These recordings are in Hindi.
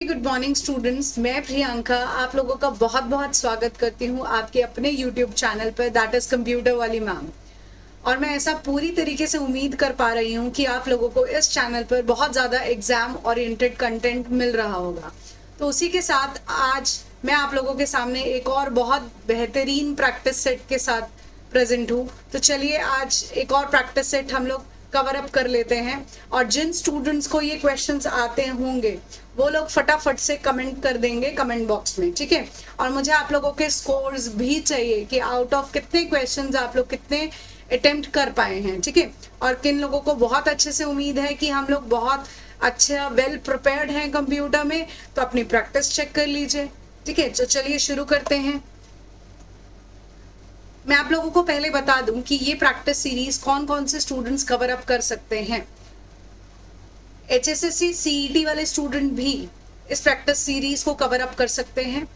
Good morning students. मैं प्रियंका आप लोगों का बहुत बहुत स्वागत करती हूँ आपके अपने यूट्यूब चैनल पर, दैट इज कंप्यूटर वाली मैम। और मैं ऐसा पूरी तरीके से उम्मीद कर पा रही हूँ कि आप लोगों को इस चैनल पर बहुत ज़्यादा एग्जाम ओरिएंटेड कंटेंट मिल रहा होगा। तो उसी के साथ आज मैं आप लोगों के सामने एक और बहुत बेहतरीन प्रैक्टिस सेट के साथ प्रेजेंट हूँ। तो चलिए आज एक और प्रैक्टिस सेट हम लोग कवर अप कर लेते हैं। और जिन स्टूडेंट्स को ये क्वेश्चंस आते होंगे वो लोग फटाफट से कमेंट कर देंगे कमेंट बॉक्स में, ठीक है। और मुझे आप लोगों के स्कोर्स भी चाहिए कि आउट ऑफ कितने क्वेश्चंस आप लोग कितने अटेम्प्ट कर पाए हैं, ठीक है। और किन लोगों को बहुत अच्छे से उम्मीद है कि हम लोग बहुत अच्छा वेल प्रिपेयर्ड हैं कंप्यूटर में, तो अपनी प्रैक्टिस चेक कर लीजिए, ठीक है। तो चलिए शुरू करते हैं। मैं आप लोगों को पहले बता दूं कि ये प्रैक्टिस सीरीज कौन कौन से स्टूडेंट्स कवर अप कर सकते हैं। HSSC CET वाले स्टूडेंट भी इस प्रैक्टिस सीरीज को कवर अप कर सकते हैं।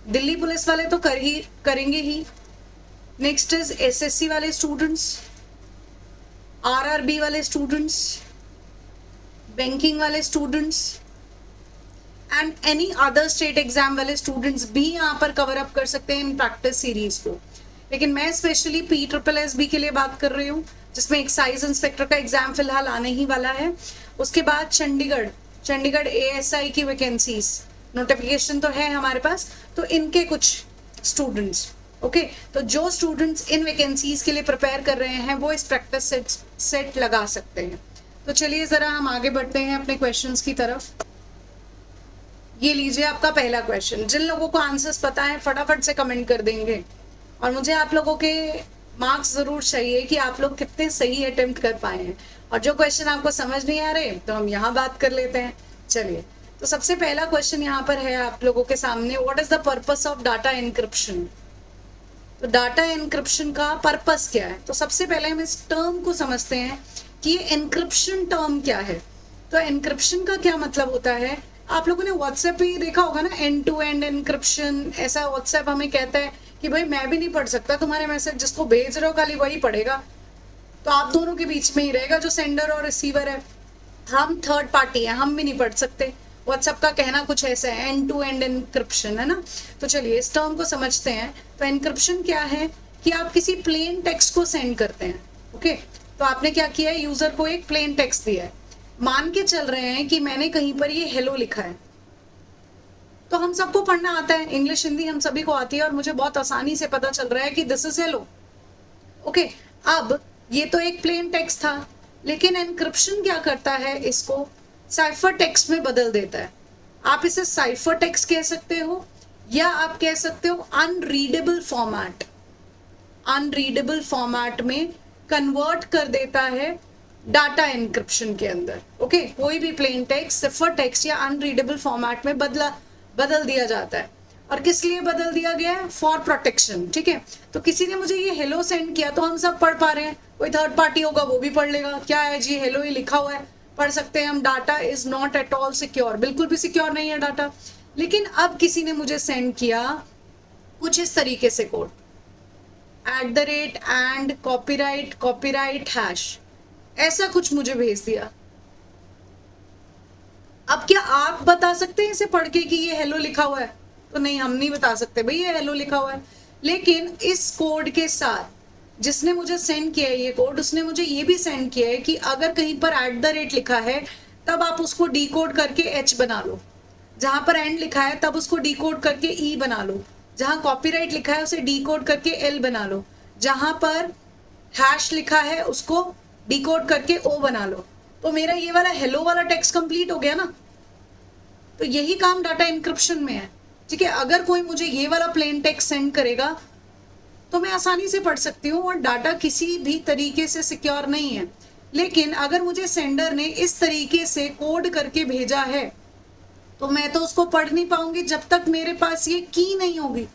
दिल्ली पुलिस वाले तो करेंगे ही। नेक्स्ट इज SSC वाले स्टूडेंट्स, RRB वाले स्टूडेंट्स, बैंकिंग वाले students and any other state exam वाले स्टूडेंट्स भी यहाँ पर कवर अप कर सकते हैं इन प्रैक्टिस सीरीज को। लेकिन मैं स्पेशली PSSSB के लिए बात कर रही हूँ, जिसमें एक्साइज इंस्पेक्टर का एग्जाम फिलहाल आने ही वाला है। उसके बाद चंडीगढ़ ASI की वैकेंसीज नोटिफिकेशन तो है हमारे पास, तो इनके कुछ स्टूडेंट्स, ओके। तो जो स्टूडेंट्स इन वैकेंसीज के लिए प्रिपेयर कर रहे हैं वो इस प्रैक्टिस सेट लगा सकते हैं। तो चलिए जरा हम आगे बढ़ते हैं अपने क्वेश्चंस की तरफ। ये लीजिए आपका पहला क्वेश्चन। जिन लोगों को आंसर्स पता है फटाफट से कमेंट कर देंगे। और मुझे आप लोगों के मार्क्स ज़रूर चाहिए कि आप लोग कितने सही अटेम्प्ट कर पाए हैं। और जो क्वेश्चन आपको समझ नहीं आ रहे तो हम यहाँ बात कर लेते हैं। चलिए, तो सबसे पहला क्वेश्चन यहाँ पर है आप लोगों के सामने, what is the purpose of data encryption. तो डाटा एनक्रिप्शन का पर्पस क्या है। तो सबसे पहले हम इस टर्म को समझते हैं कि ये एनक्रिप्शन टर्म क्या है। तो एनक्रिप्शन का क्या मतलब होता है। आप लोगों ने व्हाट्सएप पे देखा होगा ना, एंड टू एंड एनक्रिप्शन। ऐसा व्हाट्सएप हमें कहता है कि भाई मैं भी नहीं पढ़ सकता तुम्हारे मैसेज, जिसको भेज रहे हो खाली वही पढ़ेगा। तो आप दोनों के बीच में ही रहेगा, जो सेंडर और रिसीवर है। हम थर्ड पार्टी है, हम भी नहीं पढ़ सकते। व्हाट्सएप का कहना कुछ ऐसा है, एंड टू एंड एनक्रिप्शन, है ना। तो चलिए इस टर्म को समझते हैं। तो एनक्रिप्शन क्या है कि आप किसी प्लेन टेक्स्ट को सेंड करते हैं, ओके। तो आपने क्या किया है, यूजर को एक प्लेन टेक्स्ट दिया है। मान के चल रहे हैं कि मैंने कहीं पर ये हेलो लिखा है, तो हम सबको पढ़ना आता है, इंग्लिश हिंदी हम सभी को आती है, और मुझे बहुत आसानी से पता चल रहा है कि दिस इज हेलो, ओके। अब ये तो एक प्लेन टेक्स्ट था, लेकिन एनक्रिप्शन क्या करता है, इसको साइफर टेक्स्ट में बदल देता है। आप इसे साइफर टेक्स्ट कह सकते हो या आप कह सकते हो अनरीडेबल फॉर्मेट। अनरीडेबल फॉर्मेट में कन्वर्ट कर देता है डाटा एनक्रिप्शन के अंदर, ओके। कोई भी प्लेन टेक्स्ट सिफर टेक्स्ट या अनरीडेबल फॉर्मेट में बदल दिया जाता है। और किस लिए बदल दिया गया है, फॉर प्रोटेक्शन, ठीक है। तो किसी ने मुझे ये हेलो सेंड किया तो हम सब पढ़ पा रहे हैं, कोई थर्ड पार्टी होगा वो भी पढ़ लेगा, क्या है जी हेलो ही लिखा हुआ है, पढ़ सकते हैं हम। Data is not at all secure, बिल्कुल भी सिक्योर नहीं है डाटा। लेकिन अब किसी ने मुझे सेंड किया कुछ इस तरीके से कोड, @ एंड कॉपीराइट हैश, ऐसा कुछ मुझे भेज दिया। अब क्या आप बता सकते हैं इसे पढ़ के कि ये हेलो लिखा हुआ है। तो नहीं, हम नहीं बता सकते भाई ये हेलो लिखा हुआ है। लेकिन इस कोड के साथ जिसने मुझे सेंड किया है ये कोड, उसने मुझे ये भी सेंड किया है कि अगर कहीं पर @ लिखा है तब आप उसको डिकोड करके H बना लो, जहां पर एंड लिखा है तब उसको डिकोड करके E बना लो, जहां कॉपीराइट लिखा है उसे डिकोड करके L बना लो, जहां पर हैश लिखा है उसको डिकोड करके O बना लो। तो मेरा ये वाला हेलो वाला टेक्स्ट कंप्लीट हो गया ना। तो यही काम डाटा एनक्रिप्शन में है, ठीक है। अगर कोई मुझे ये वाला प्लेन टेक्स्ट सेंड करेगा तो मैं आसानी से पढ़ सकती हूँ, और डाटा किसी भी तरीके से सिक्योर नहीं है। लेकिन अगर मुझे सेंडर ने इस तरीके से कोड करके भेजा है तो मैं तो उसको पढ़ नहीं पाऊंगी जब तक मेरे पास ये की नहीं होगी।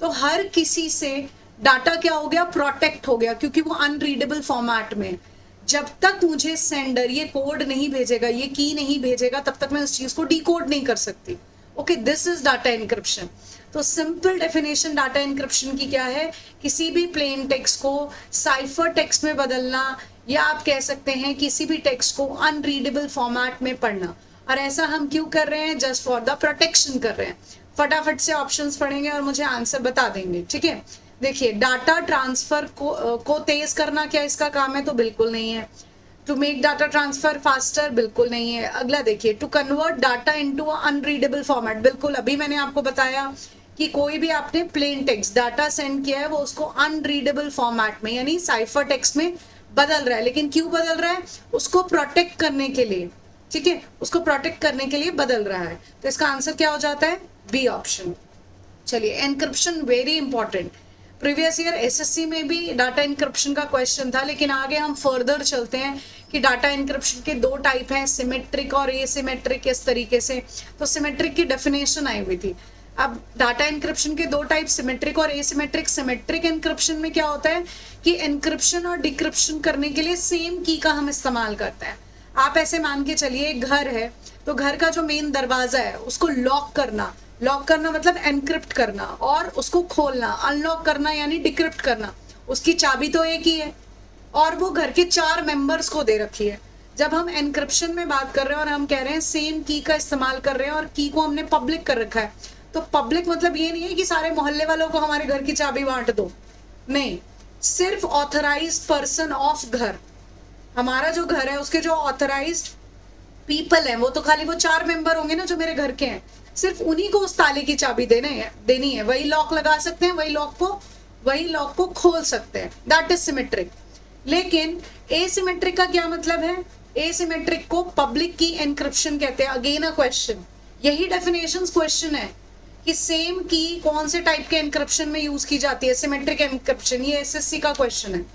तो हर किसी से डाटा क्या हो गया, प्रोटेक्ट हो गया, क्योंकि वो अनरीडेबल फॉर्मेट में। जब तक मुझे सेंडर ये कोड नहीं भेजेगा, ये की नहीं भेजेगा, तब तक मैं उस चीज को डिकोड नहीं कर सकती, okay. This is data encryption. तो सिंपल डेफिनेशन डाटा एनक्रिप्शन की क्या है, किसी भी प्लेन टेक्स्ट को साइफर टेक्स्ट में बदलना, या आप कह सकते हैं किसी भी टेक्स्ट को अनरीडेबल फॉर्मेट में पढ़ना। और ऐसा हम क्यों कर रहे हैं? जस्ट फॉर द प्रोटेक्शन कर रहे हैं। फटाफट से ऑप्शंस पढ़ेंगे और मुझे आंसर बता देंगे, ठीक है। देखिए, डाटा ट्रांसफर को तेज करना क्या इसका काम है? तो बिल्कुल नहीं है। To make data transfer faster, बिल्कुल नहीं है। अगला देखिए, to convert data into unreadable format, बिल्कुल। अभी मैंने आपको बताया कि कोई भी आपने प्लेन टेक्स्ट डाटा सेंड किया है वो उसको अनरीडेबल फॉर्मेट में यानी साइफर टेक्स्ट में बदल रहा है। लेकिन क्यों बदल रहा है? उसको प्रोटेक्ट करने के लिए, ठीक है, उसको प्रोटेक्ट करने के लिए बदल रहा है। तो इसका आंसर क्या हो जाता है? B option. चलिए, encryption very important. Previous year SSC में भी डाटा एनक्रिप्शन का क्वेश्चन था, लेकिन आगे हम फर्दर चलते हैं कि डाटा एनक्रिप्शन के दो टाइप हैं, सिमेट्रिक और एसिमेट्रिक। इस तरीके से तो सिमेट्रिक की डेफिनेशन आई हुई थी। अब डाटा एनक्रिप्शन के दो टाइप, सिमेट्रिक और एसिमेट्रिक। सिमेट्रिक एनक्रिप्शन में क्या होता है कि एनक्रिप्शन और डिक्रिप्शन करने के लिए सेम की का हम इस्तेमाल करते हैं। आप ऐसे मान के चलिए, एक घर है तो घर का जो मेन दरवाजा है उसको लॉक करना मतलब एनक्रिप्ट करना, और उसको खोलना अनलॉक करना यानी डिक्रिप्ट करना। उसकी चाबी तो एक ही है और वो घर के 4 मेंबर्स को दे रखी है। जब हम एनक्रिप्शन में बात कर रहे हैं और हम कह रहे हैं सेम की का इस्तेमाल कर रहे हैं और की को हमने पब्लिक कर रखा है, तो पब्लिक मतलब ये नहीं है कि सारे मोहल्ले वालों को हमारे घर की चाबी बांट दो, नहीं, सिर्फ ऑथराइज्ड पर्सन ऑफ घर, हमारा जो घर है उसके जो ऑथराइज्ड पीपल हैं वो तो खाली वो 4 मेंबर होंगे ना जो मेरे घर के हैं, सिर्फ उन्हीं को उस ताले की चाबी देनी है। वही लॉक लगा सकते हैं, वही लॉक को खोल सकते हैं। That is symmetric. लेकिन एसिमेट्रिक का क्या मतलब है? एसिमेट्रिक को पब्लिक की एनक्रिप्शन कहते हैं। अगेन अ क्वेश्चन, यही डेफिनेशन क्वेश्चन है कि सेम की कौन से टाइप के एनक्रिप्शन में यूज की जाती है? Symmetric encryption. ये एसएससी का क्वेश्चन है।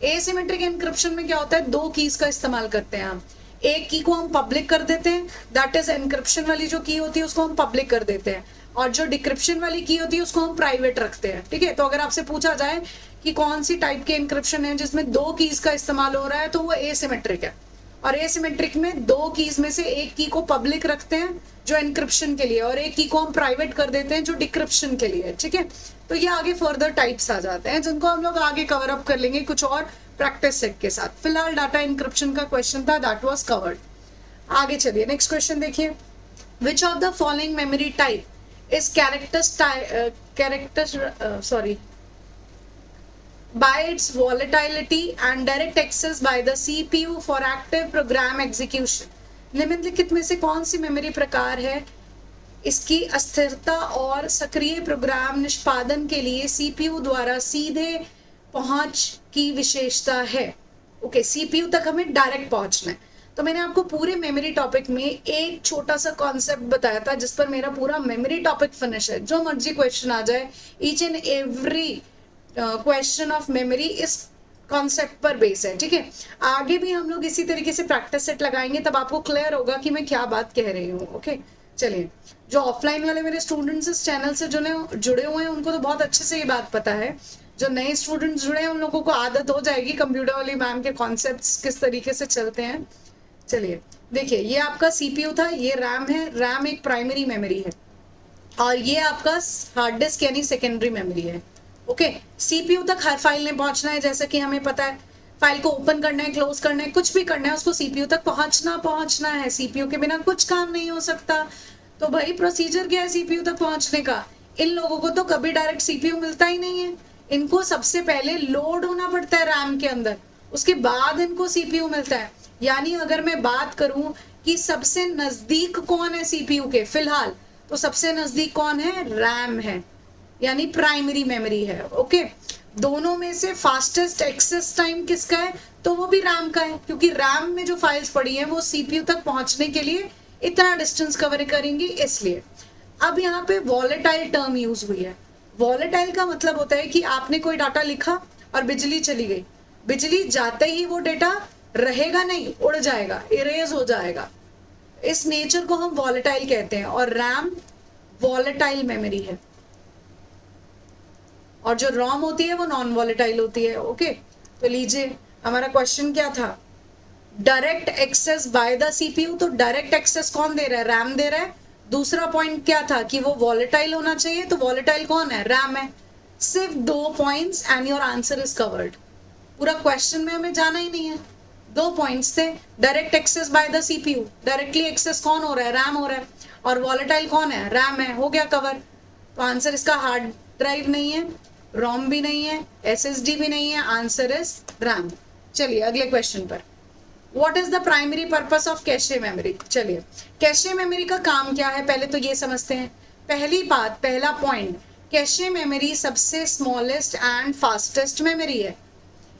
एसिमेट्रिक एनक्रिप्शन में क्या होता है? 2 कीज का इस्तेमाल करते हैं हम। एक की को हम पब्लिक कर देते हैं, दैट इज एनक्रिप्शन वाली जो की होती है उसको हम पब्लिक कर देते हैं, और जो डिक्रिप्शन वाली की होती है उसको हम प्राइवेट रखते हैं, ठीक है। तो अगर आपसे पूछा जाए कि कौन सी टाइप के एनक्रिप्शन है जिसमें 2 कीज का इस्तेमाल हो रहा है, तो वो एसिमेट्रिक है। और एसिमेट्रिक में 2 कीज में से एक की को पब्लिक रखते हैं जो एनक्रिप्शन के लिए, और एक की को हम प्राइवेट कर देते हैं जो डिक्रिप्शन के लिए, ठीक है। तो ये आगे फर्दर टाइप्स आ जाते हैं जिनको हम लोग आगे कवर अप कर लेंगे कुछ और प्रैक्टिस सेट के साथ। फिलहाल डाटा एनक्रिप्शन का क्वेश्चन था, दैट वाज कवर्ड। आगे चलिए, नेक्स्ट क्वेश्चन देखिए, विच of the following memory type is by its volatility and direct access by the CPU for active program execution। निम्नलिखित में से कौन सी मेमोरी प्रकार है इसकी अस्थिरता और सक्रिय प्रोग्राम निष्पादन के लिए CPU द्वारा सीधे पहुंच की विशेषता है? ओके, CPU तक हमें डायरेक्ट पहुंचना है। तो मैंने आपको पूरे मेमोरी टॉपिक में एक छोटा सा कॉन्सेप्ट बताया था जिस पर मेरा पूरा मेमोरी टॉपिक फिनिश है। जो मर्जी क्वेश्चन आ जाए, each and every question of memory इस कॉन्सेप्ट पर बेस है, ठीक है। आगे भी हम लोग इसी तरीके से प्रैक्टिस सेट लगाएंगे, तब आपको क्लियर होगा कि मैं क्या बात कह रही हूँ। ओके, चलिए, जो ऑफलाइन वाले मेरे स्टूडेंट्स इस चैनल से जुड़े हुए हैं उनको तो बहुत अच्छे से ये बात पता है। जो नए स्टूडेंट्स जुड़े हैं उन लोगों को आदत हो जाएगी कंप्यूटर वाली मैम के कॉन्सेप्ट्स किस तरीके से चलते हैं। चलिए देखिए, ये आपका CPU था, ये रैम है, रैम एक प्राइमरी मेमोरी है, और ये आपका हार्ड डिस्क यानी सेकेंडरी मेमोरी है। ओके, CPU तक हर फाइल ने पहुंचना है, जैसा कि हमें पता है। फाइल को ओपन करना है, क्लोज करना है, कुछ भी करना है, उसको CPU तक पहुंचना है। CPU के बिना कुछ काम नहीं हो सकता। तो भाई प्रोसीजर क्या है CPU तक पहुंचने का? इन लोगों को तो कभी डायरेक्ट CPU मिलता ही नहीं है। इनको सबसे पहले लोड होना पड़ता है रैम के अंदर, उसके बाद इनको CPU मिलता है। यानी अगर मैं बात करूं कि सबसे नजदीक कौन है CPU के फिलहाल, तो सबसे नजदीक कौन है? रैम है, यानी प्राइमरी मेमोरी है। ओके, दोनों में से फास्टेस्ट एक्सेस टाइम किसका है? तो वो भी रैम का है, क्योंकि रैम में जो फाइल्स पड़ी हैं वो CPU तक पहुंचने के लिए इतना डिस्टेंस कवर करेंगी, इसलिए। अब यहाँ पे वॉलेटाइल टर्म यूज हुई है। वॉलेटाइल का मतलब होता है कि आपने कोई डाटा लिखा और बिजली चली गई, बिजली जाते ही वो डेटा रहेगा नहीं, उड़ जाएगा, इरेज हो जाएगा। इस नेचर को हम वॉलेटाइल कहते हैं, और रैम वॉलेटाइल मेमोरी है, और जो रोम होती है वो नॉन वॉलेटाइल होती है। ओके, तो लीजिए, हमारा क्वेश्चन क्या था? Direct access by the CPU। तो डायरेक्ट एक्सेस कौन दे रहा है? रैम दे रहा है। दूसरा पॉइंट क्या था कि वो वॉलेटाइल होना चाहिए, तो वॉलेटाइल कौन है? रैम है। सिर्फ 2 points and your answer is covered. पूरा क्वेश्चन में हमें जाना ही नहीं है, 2 पॉइंट्स थे, direct access by the CPU, directly access कौन हो रहा है, रैम हो रहा है, और वॉलेटाइल कौन है, रैम है, हो गया कवर। तो आंसर इसका हार्ड ड्राइव नहीं है, रोम भी नहीं है, एसएसडी भी नहीं है, आंसर इज रैम। चलिए अगले क्वेश्चन पर, what is the primary purpose of cache memory. चलिए कैशे मेमोरी का काम क्या है पहले तो ये समझते हैं। पहली बात, पहला पॉइंट, कैशे मेमोरी सबसे स्मॉलेस्ट एंड फास्टेस्ट मेमोरी है,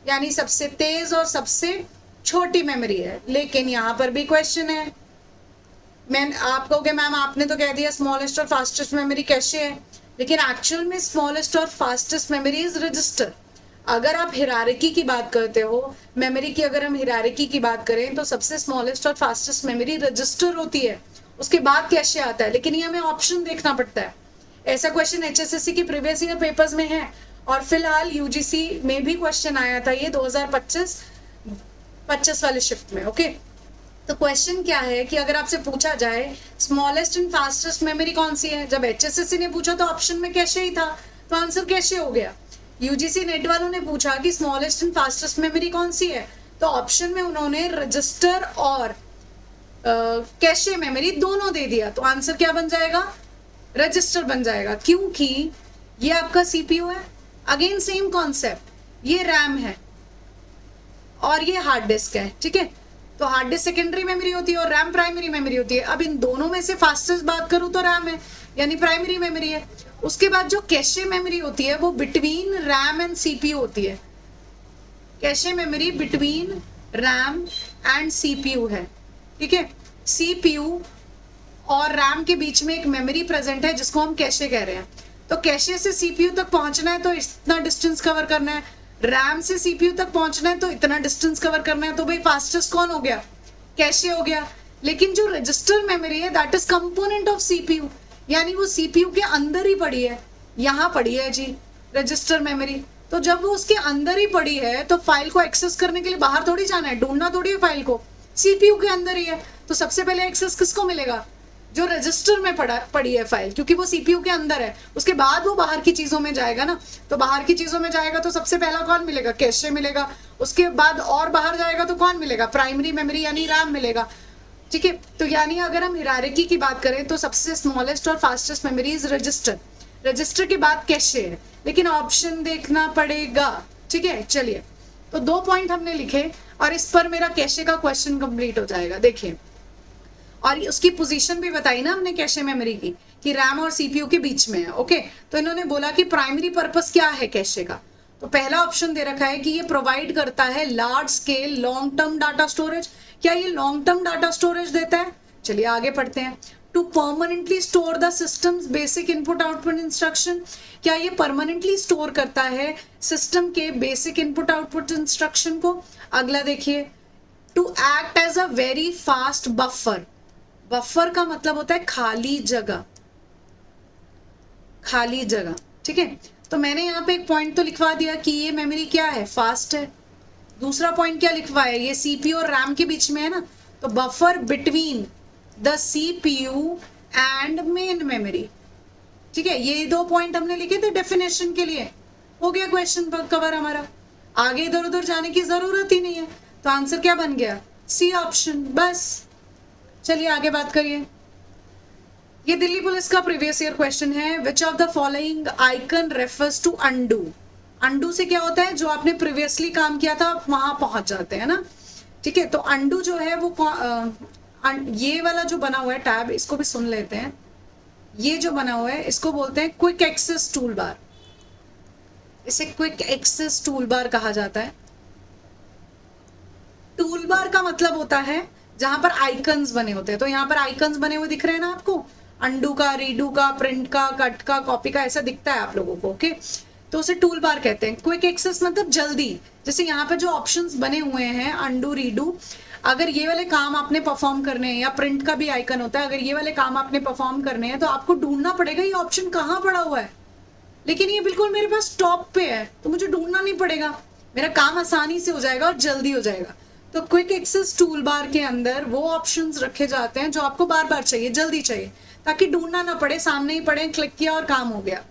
यानी सबसे तेज और सबसे छोटी मेमोरी है। लेकिन यहाँ पर भी क्वेश्चन है, मैं आप कहोगे मैम आपने तो कह दिया स्मॉलेस्ट और फास्टेस्ट मेमोरी कैशे है, लेकिन एक्चुअल में स्मॉलेस्ट और फास्टेस्ट मेमोरी इज रजिस्टर। अगर आप हिरारिकी की बात करते हो, मेमोरी की अगर हम हिरारिकी की बात करें तो सबसे स्मॉलेस्ट और फास्टेस्ट मेमोरी रजिस्टर होती है, उसके बाद कैशे आता है। लेकिन ये हमें ऑप्शन देखना पड़ता है। ऐसा क्वेश्चन एचएसएससी की प्रीवियस ईयर पेपर्स में है, और फिलहाल यूजीसी में भी क्वेश्चन आया था ये 2025 वाले शिफ्ट में। ओके, तो क्वेश्चन क्या है कि अगर आपसे पूछा जाए स्मॉलेस्ट एंड फास्टेस्ट मेमोरी कौन सी है, जब एचएसएससी ने पूछा तो ऑप्शन में कैशे ही था, तो आंसर कैशे हो गया। यूजीसी नेट वालों ने पूछा कि स्मॉलेस्ट एंड फास्टेस्ट मेमोरी कौन सी है, तो ऑप्शन में उन्होंने रजिस्टर और कैशे मेमोरी दोनों दे दिया, तो आंसर क्या बन जाएगा, रजिस्टर बन जाएगा, क्योंकि ये आपका सीपीयू है। अगेन सेम कॉन्सेप्ट, ये रैम है और ये हार्ड डिस्क है, ठीक है। तो हार्ड डिस्क सेकेंडरी मेमोरी होती है और रैम प्राइमरी मेमोरी होती है। अब इन दोनों में से फास्टेस्ट बात करूं तो रैम है, यानी प्राइमरी मेमोरी है। उसके बाद जो कैशे मेमोरी होती है वो बिटवीन रैम एंड सीपीयू होती है। Cache memory between RAM and CPU है, ठीक है। सीपीयू और रैम के बीच में एक मेमोरी प्रेजेंट है जिसको हम कैशे कह रहे हैं। तो कैशे से सीपीयू तक पहुंचना है तो इतना डिस्टेंस कवर करना है, रैम से सीपीयू तक पहुंचना है तो इतना डिस्टेंस कवर करना है। तो भाई फास्टेस्ट कौन हो गया, कैशे हो गया। लेकिन जो रजिस्टर मेमोरी है that is component of CPU, यानी वो सीपीयू के अंदर ही पड़ी है, यहाँ पड़ी है जी रजिस्टर मेमोरी। तो जब वो उसके अंदर ही पड़ी है तो फाइल को एक्सेस करने के लिए बाहर थोड़ी जाना है, ढूंढना थोड़ी है फाइल को, सीपीयू के अंदर ही है। तो सबसे पहले एक्सेस किसको मिलेगा, जो रजिस्टर में पड़ी है फाइल, क्योंकि वो सीपीयू के अंदर है। उसके बाद वो बाहर की चीजों में जाएगा ना, तो बाहर की चीजों में जाएगा तो सबसे पहला कौन मिलेगा, कैशे मिलेगा। उसके बाद और बाहर जाएगा तो कौन मिलेगा, प्राइमरी मेमोरी यानी रैम मिलेगा, ठीक है। तो यानी अगर हम हिरारिकी की बात करें तो सबसे स्मॉलेस्ट और fastest memory is register, register के बाद कैशे है, लेकिन ऑप्शन देखना पड़ेगा, ठीक है। चलिए, तो 2 पॉइंट हमने लिखे और इस पर मेरा कैशे का क्वेश्चन कंप्लीट हो जाएगा। देखिए, और उसकी पोजीशन भी बताई ना हमने कैशे मेमोरी की, कि रैम और सीपीयू के बीच में है। ओके, तो इन्होंने बोला कि प्राइमरी पर्पस क्या है कैशे का, तो पहला ऑप्शन दे रखा है कि ये प्रोवाइड करता है large scale long term data storage. क्या ये लॉन्ग टर्म डाटा स्टोरेज देता है, चलिए आगे पढ़ते हैं। To permanently store the system's basic input output instruction, क्या ये परमानेंटली स्टोर करता है सिस्टम के बेसिक इनपुट आउटपुट इंस्ट्रक्शन को। अगला देखिए, to act as a very fast buffer, buffer का मतलब होता है खाली जगह, खाली जगह, ठीक है। तो मैंने यहाँ पे एक पॉइंट तो लिखवा दिया कि ये मेमोरी क्या है, फास्ट है। दूसरा पॉइंट क्या लिखवा है, ये सीपीयू और रैम के बीच में है ना, तो buffer between the CPU and main memory, ठीक है। ये 2 पॉइंट हमने लिखे थे डेफिनेशन के लिए, हो गया क्वेश्चन कवर हमारा, आगे इधर उधर जाने की जरूरत ही नहीं है। तो आंसर क्या बन गया, सी ऑप्शन, बस। चलिए आगे बात करिए। ये दिल्ली पुलिस का प्रीवियस ईयर क्वेश्चन है, which of the following icon refers to undo. Undo से क्या होता है, जो आपने प्रीवियसली काम किया था वहां पहुंच जाते हैं ना, ठीक है। तो अंडू जो है वो ये वाला जो बना हुआ है टैब, इसको भी सुन लेते हैं। ये जो बना हुआ है इसको बोलते हैं क्विक एक्सेस टूल बार, इसे क्विक एक्सेस टूल बार कहा जाता है। टूल बार का मतलब होता है जहां पर आइकन्स बने होते हैं। तो यहाँ पर आइकन्स बने हुए दिख रहे हैं ना आपको, अंडू का, रीडू का, प्रिंट का, कट का, कॉपी का, ऐसा दिखता है आप लोगों को, ओके। तो उसे टूल बार कहते हैं। क्विक एक्सेस मतलब जल्दी, जैसे यहाँ पे जो ऑप्शंस बने हुए हैं अंडू, रीडू, अगर ये वाले काम आपने परफॉर्म करने हैं, या प्रिंट का भी आइकन होता है, अगर ये वाले काम आपने परफॉर्म करने हैं तो आपको ढूंढना पड़ेगा ये ऑप्शन कहाँ पड़ा हुआ है। लेकिन ये बिल्कुल मेरे पास टॉप पे है तो मुझे ढूंढना नहीं पड़ेगा, मेरा काम आसानी से हो जाएगा और जल्दी हो जाएगा। तो क्विक एक्सेस टूल बार के अंदर वो ऑप्शंस रखे जाते हैं जो आपको बार बार चाहिए, जल्दी चाहिए, ताकि ढूंढना ना पड़े, सामने ही पड़े, क्लिक किया और काम हो गया।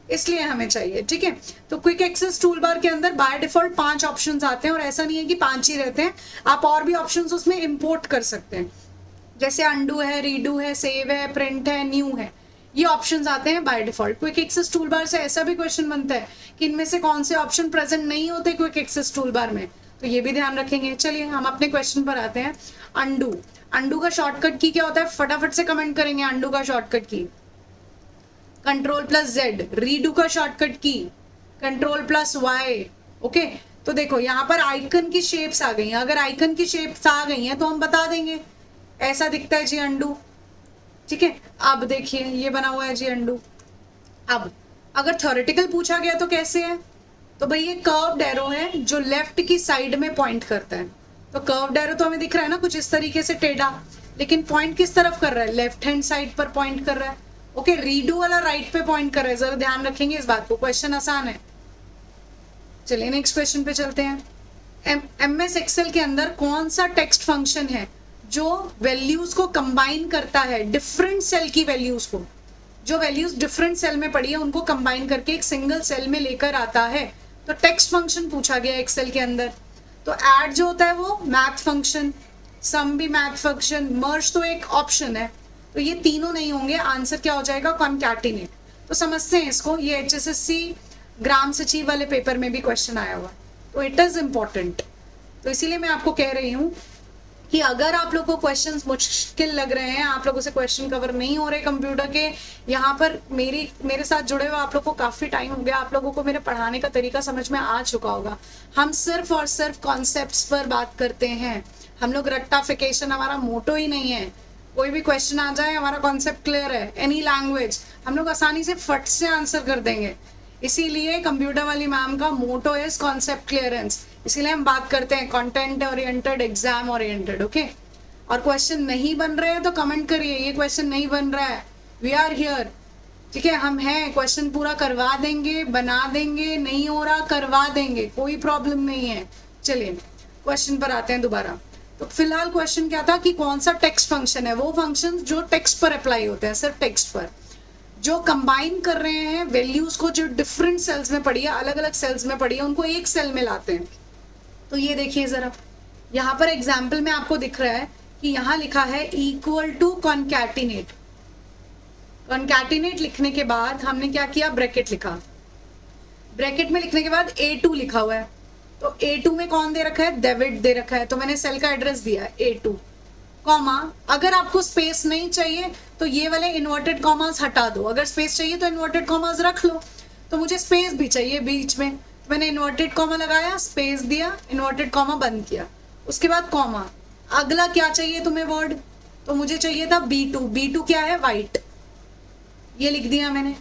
इसलिए हमें चाहिए, ठीक है। तो क्विक एक्सेस टूल बार के अंदर बाय डिफॉल्ट 5 ऑप्शंस आते हैं और ऐसा नहीं है कि 5 ही रहते हैं, आप और भी ऑप्शंस उसमें इंपोर्ट कर सकते हैं, जैसे अंडू है, रीडू है, सेव है, प्रिंट है, न्यू है, ये ऑप्शंस आते हैं by default. Quick access tool bar से ऐसा भी क्वेश्चन बनता है कि इनमें से कौन से ऑप्शन प्रेजेंट नहीं होते क्विक एक्सेस टूल बार में, तो ये भी ध्यान रखेंगे। चलिए हम अपने क्वेश्चन पर आते हैं। अंडू, अंडू का शॉर्टकट की क्या होता है, फटाफट से कमेंट करेंगे। अंडू का शॉर्टकट की Ctrl+Z। रीडू का शॉर्टकट की Ctrl+Y। ओके, तो देखो यहाँ पर आइकन की शेप्स आ गई हैं, अगर आइकन की शेप्स आ गई हैं तो हम बता देंगे ऐसा दिखता है जी अंडू, ठीक है। अब देखिए ये बना हुआ है जी अंडू। अब अगर थ्योरेटिकल पूछा गया तो कैसे है, तो भाई ये कर्व्ड एरो है जो लेफ्ट की साइड में पॉइंट करता है, तो कर्व्ड एरो तो हमें दिख रहा है ना कुछ इस तरीके से टेढ़ा, लेकिन पॉइंट किस तरफ कर रहा है, लेफ्ट हैंड साइड पर पॉइंट कर रहा है। ओके, रीडू वाला राइट पे पॉइंट कर रहा है, जरा ध्यान रखेंगे इस बात को, क्वेश्चन आसान है। चलिए नेक्स्ट क्वेश्चन पे चलते हैं। MS एक्सेल के अंदर कौन सा टेक्स्ट फंक्शन है जो वैल्यूज को कंबाइन करता है, डिफरेंट सेल की वैल्यूज को, जो वैल्यूज डिफरेंट सेल में पड़ी है उनको कंबाइन करके एक सिंगल सेल में लेकर आता है, तो टेक्स्ट फंक्शन पूछा गया एक्सेल के अंदर। तो ऐड जो होता है वो मैथ फंक्शन, सम भी मैथ फंक्शन, मर्ज तो एक ऑप्शन है, तो ये तीनों नहीं होंगे, आंसर क्या हो जाएगा, कॉन्कैटिनेट। तो समझते हैं इसको, ये HSSC ग्राम सचिव वाले पेपर में भी क्वेश्चन आया हुआ, तो इट इज इम्पोर्टेंट। तो इसीलिए मैं आपको कह रही हूँ कि अगर आप लोग को क्वेश्चंस मुश्किल लग रहे हैं, आप लोगों से क्वेश्चन कवर नहीं हो रहे कंप्यूटर के, यहाँ पर मेरे साथ जुड़े हुए आप लोग को काफ़ी टाइम हो गया, आप लोगों को मेरे पढ़ाने का तरीका समझ में आ चुका होगा। हम सिर्फ और सिर्फ कॉन्सेप्ट्स पर बात करते हैं, हम लोग रट्टाफिकेशन हमारा मोटो ही नहीं है। कोई भी क्वेश्चन आ जाए हमारा कॉन्सेप्ट क्लियर है, एनी लैंग्वेज हम लोग आसानी से फट से आंसर कर देंगे। इसीलिए कंप्यूटर वाली मैम का मोटो इज कॉन्सेप्ट क्लियरेंस, इसीलिए हम बात करते हैं content oriented, exam oriented. Okay, और क्वेश्चन नहीं बन रहे हैं तो कमेंट करिए ये क्वेश्चन नहीं बन रहा है, वी आर हियर, ठीक है, हम हैं, क्वेश्चन पूरा करवा देंगे, बना देंगे, नहीं हो रहा करवा देंगे, कोई प्रॉब्लम नहीं है। चलिए क्वेश्चन पर आते हैं दोबारा। तो फिलहाल क्वेश्चन क्या था कि कौन सा टेक्स्ट फंक्शन है, वो फंक्शन जो टेक्स्ट पर अप्लाई होते हैं, सिर्फ टेक्स्ट पर, जो कंबाइन कर रहे हैं वैल्यूज को जो डिफरेंट सेल्स में पड़ी है, अलग अलग सेल्स में पड़ी है, उनको एक सेल में लाते हैं। तो ये देखिए जरा, यहाँ पर एग्जाम्पल में आपको दिख रहा है कि यहाँ लिखा है इक्वल टू कॉन्कैटिनेट। कॉन्कैटिनेट लिखने के बाद हमने क्या किया, ब्रैकेट लिखा, ब्रैकेट में लिखने के बाद A2 लिखा हुआ है, तो A2 में कौन दे रखा है, डेविड दे रखा है, तो मैंने सेल का एड्रेस दिया A2, कॉमा, अगर आपको स्पेस नहीं चाहिए तो ये वाले इन्वर्टेड कॉमास हटा दो, अगर स्पेस चाहिए तो इन्वर्टेड कॉमास रख लो, तो मुझे स्पेस भी चाहिए बीच में, मैंने इन्वर्टेड कॉमा लगाया, स्पेस दिया, इन्वर्टेड कॉमा बंद किया, उसके बाद कॉमा, अगला क्या चाहिए तुम्हें वर्ड, तो मुझे चाहिए था B2, B2 क्या है, वाइट, ये लिख दिया मैंने,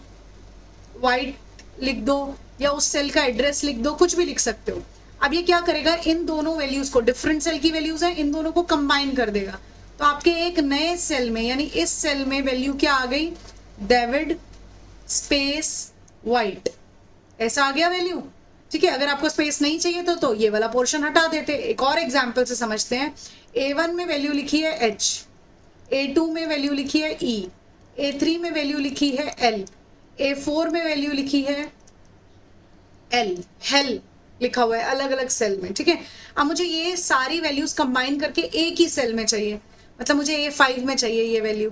वाइट लिख दो या उस सेल का एड्रेस लिख दो, कुछ भी लिख सकते हो। अब ये क्या करेगा, इन दोनों वैल्यूज को, डिफरेंट सेल की वैल्यूज है, इन दोनों को कंबाइन कर देगा, तो आपके एक नए सेल में, यानी इस सेल में वैल्यू क्या आ गई, डेविड स्पेस वाइट, ऐसा आ गया वैल्यू, ठीक है। अगर आपको स्पेस नहीं चाहिए तो ये वाला पोर्शन हटा देते। एक और एग्जांपल से समझते हैं। A1 में वैल्यू लिखी है H, A2 में वैल्यू लिखी है E, A3 में वैल्यू लिखी है L, A4 में वैल्यू लिखी है L, हेल लिखा हुआ है अलग अलग सेल में, ठीक है। अब मुझे ये सारी वैल्यूज कंबाइन करके एक ही सेल में चाहिए, मतलब मुझे A5 में चाहिए ये वैल्यू,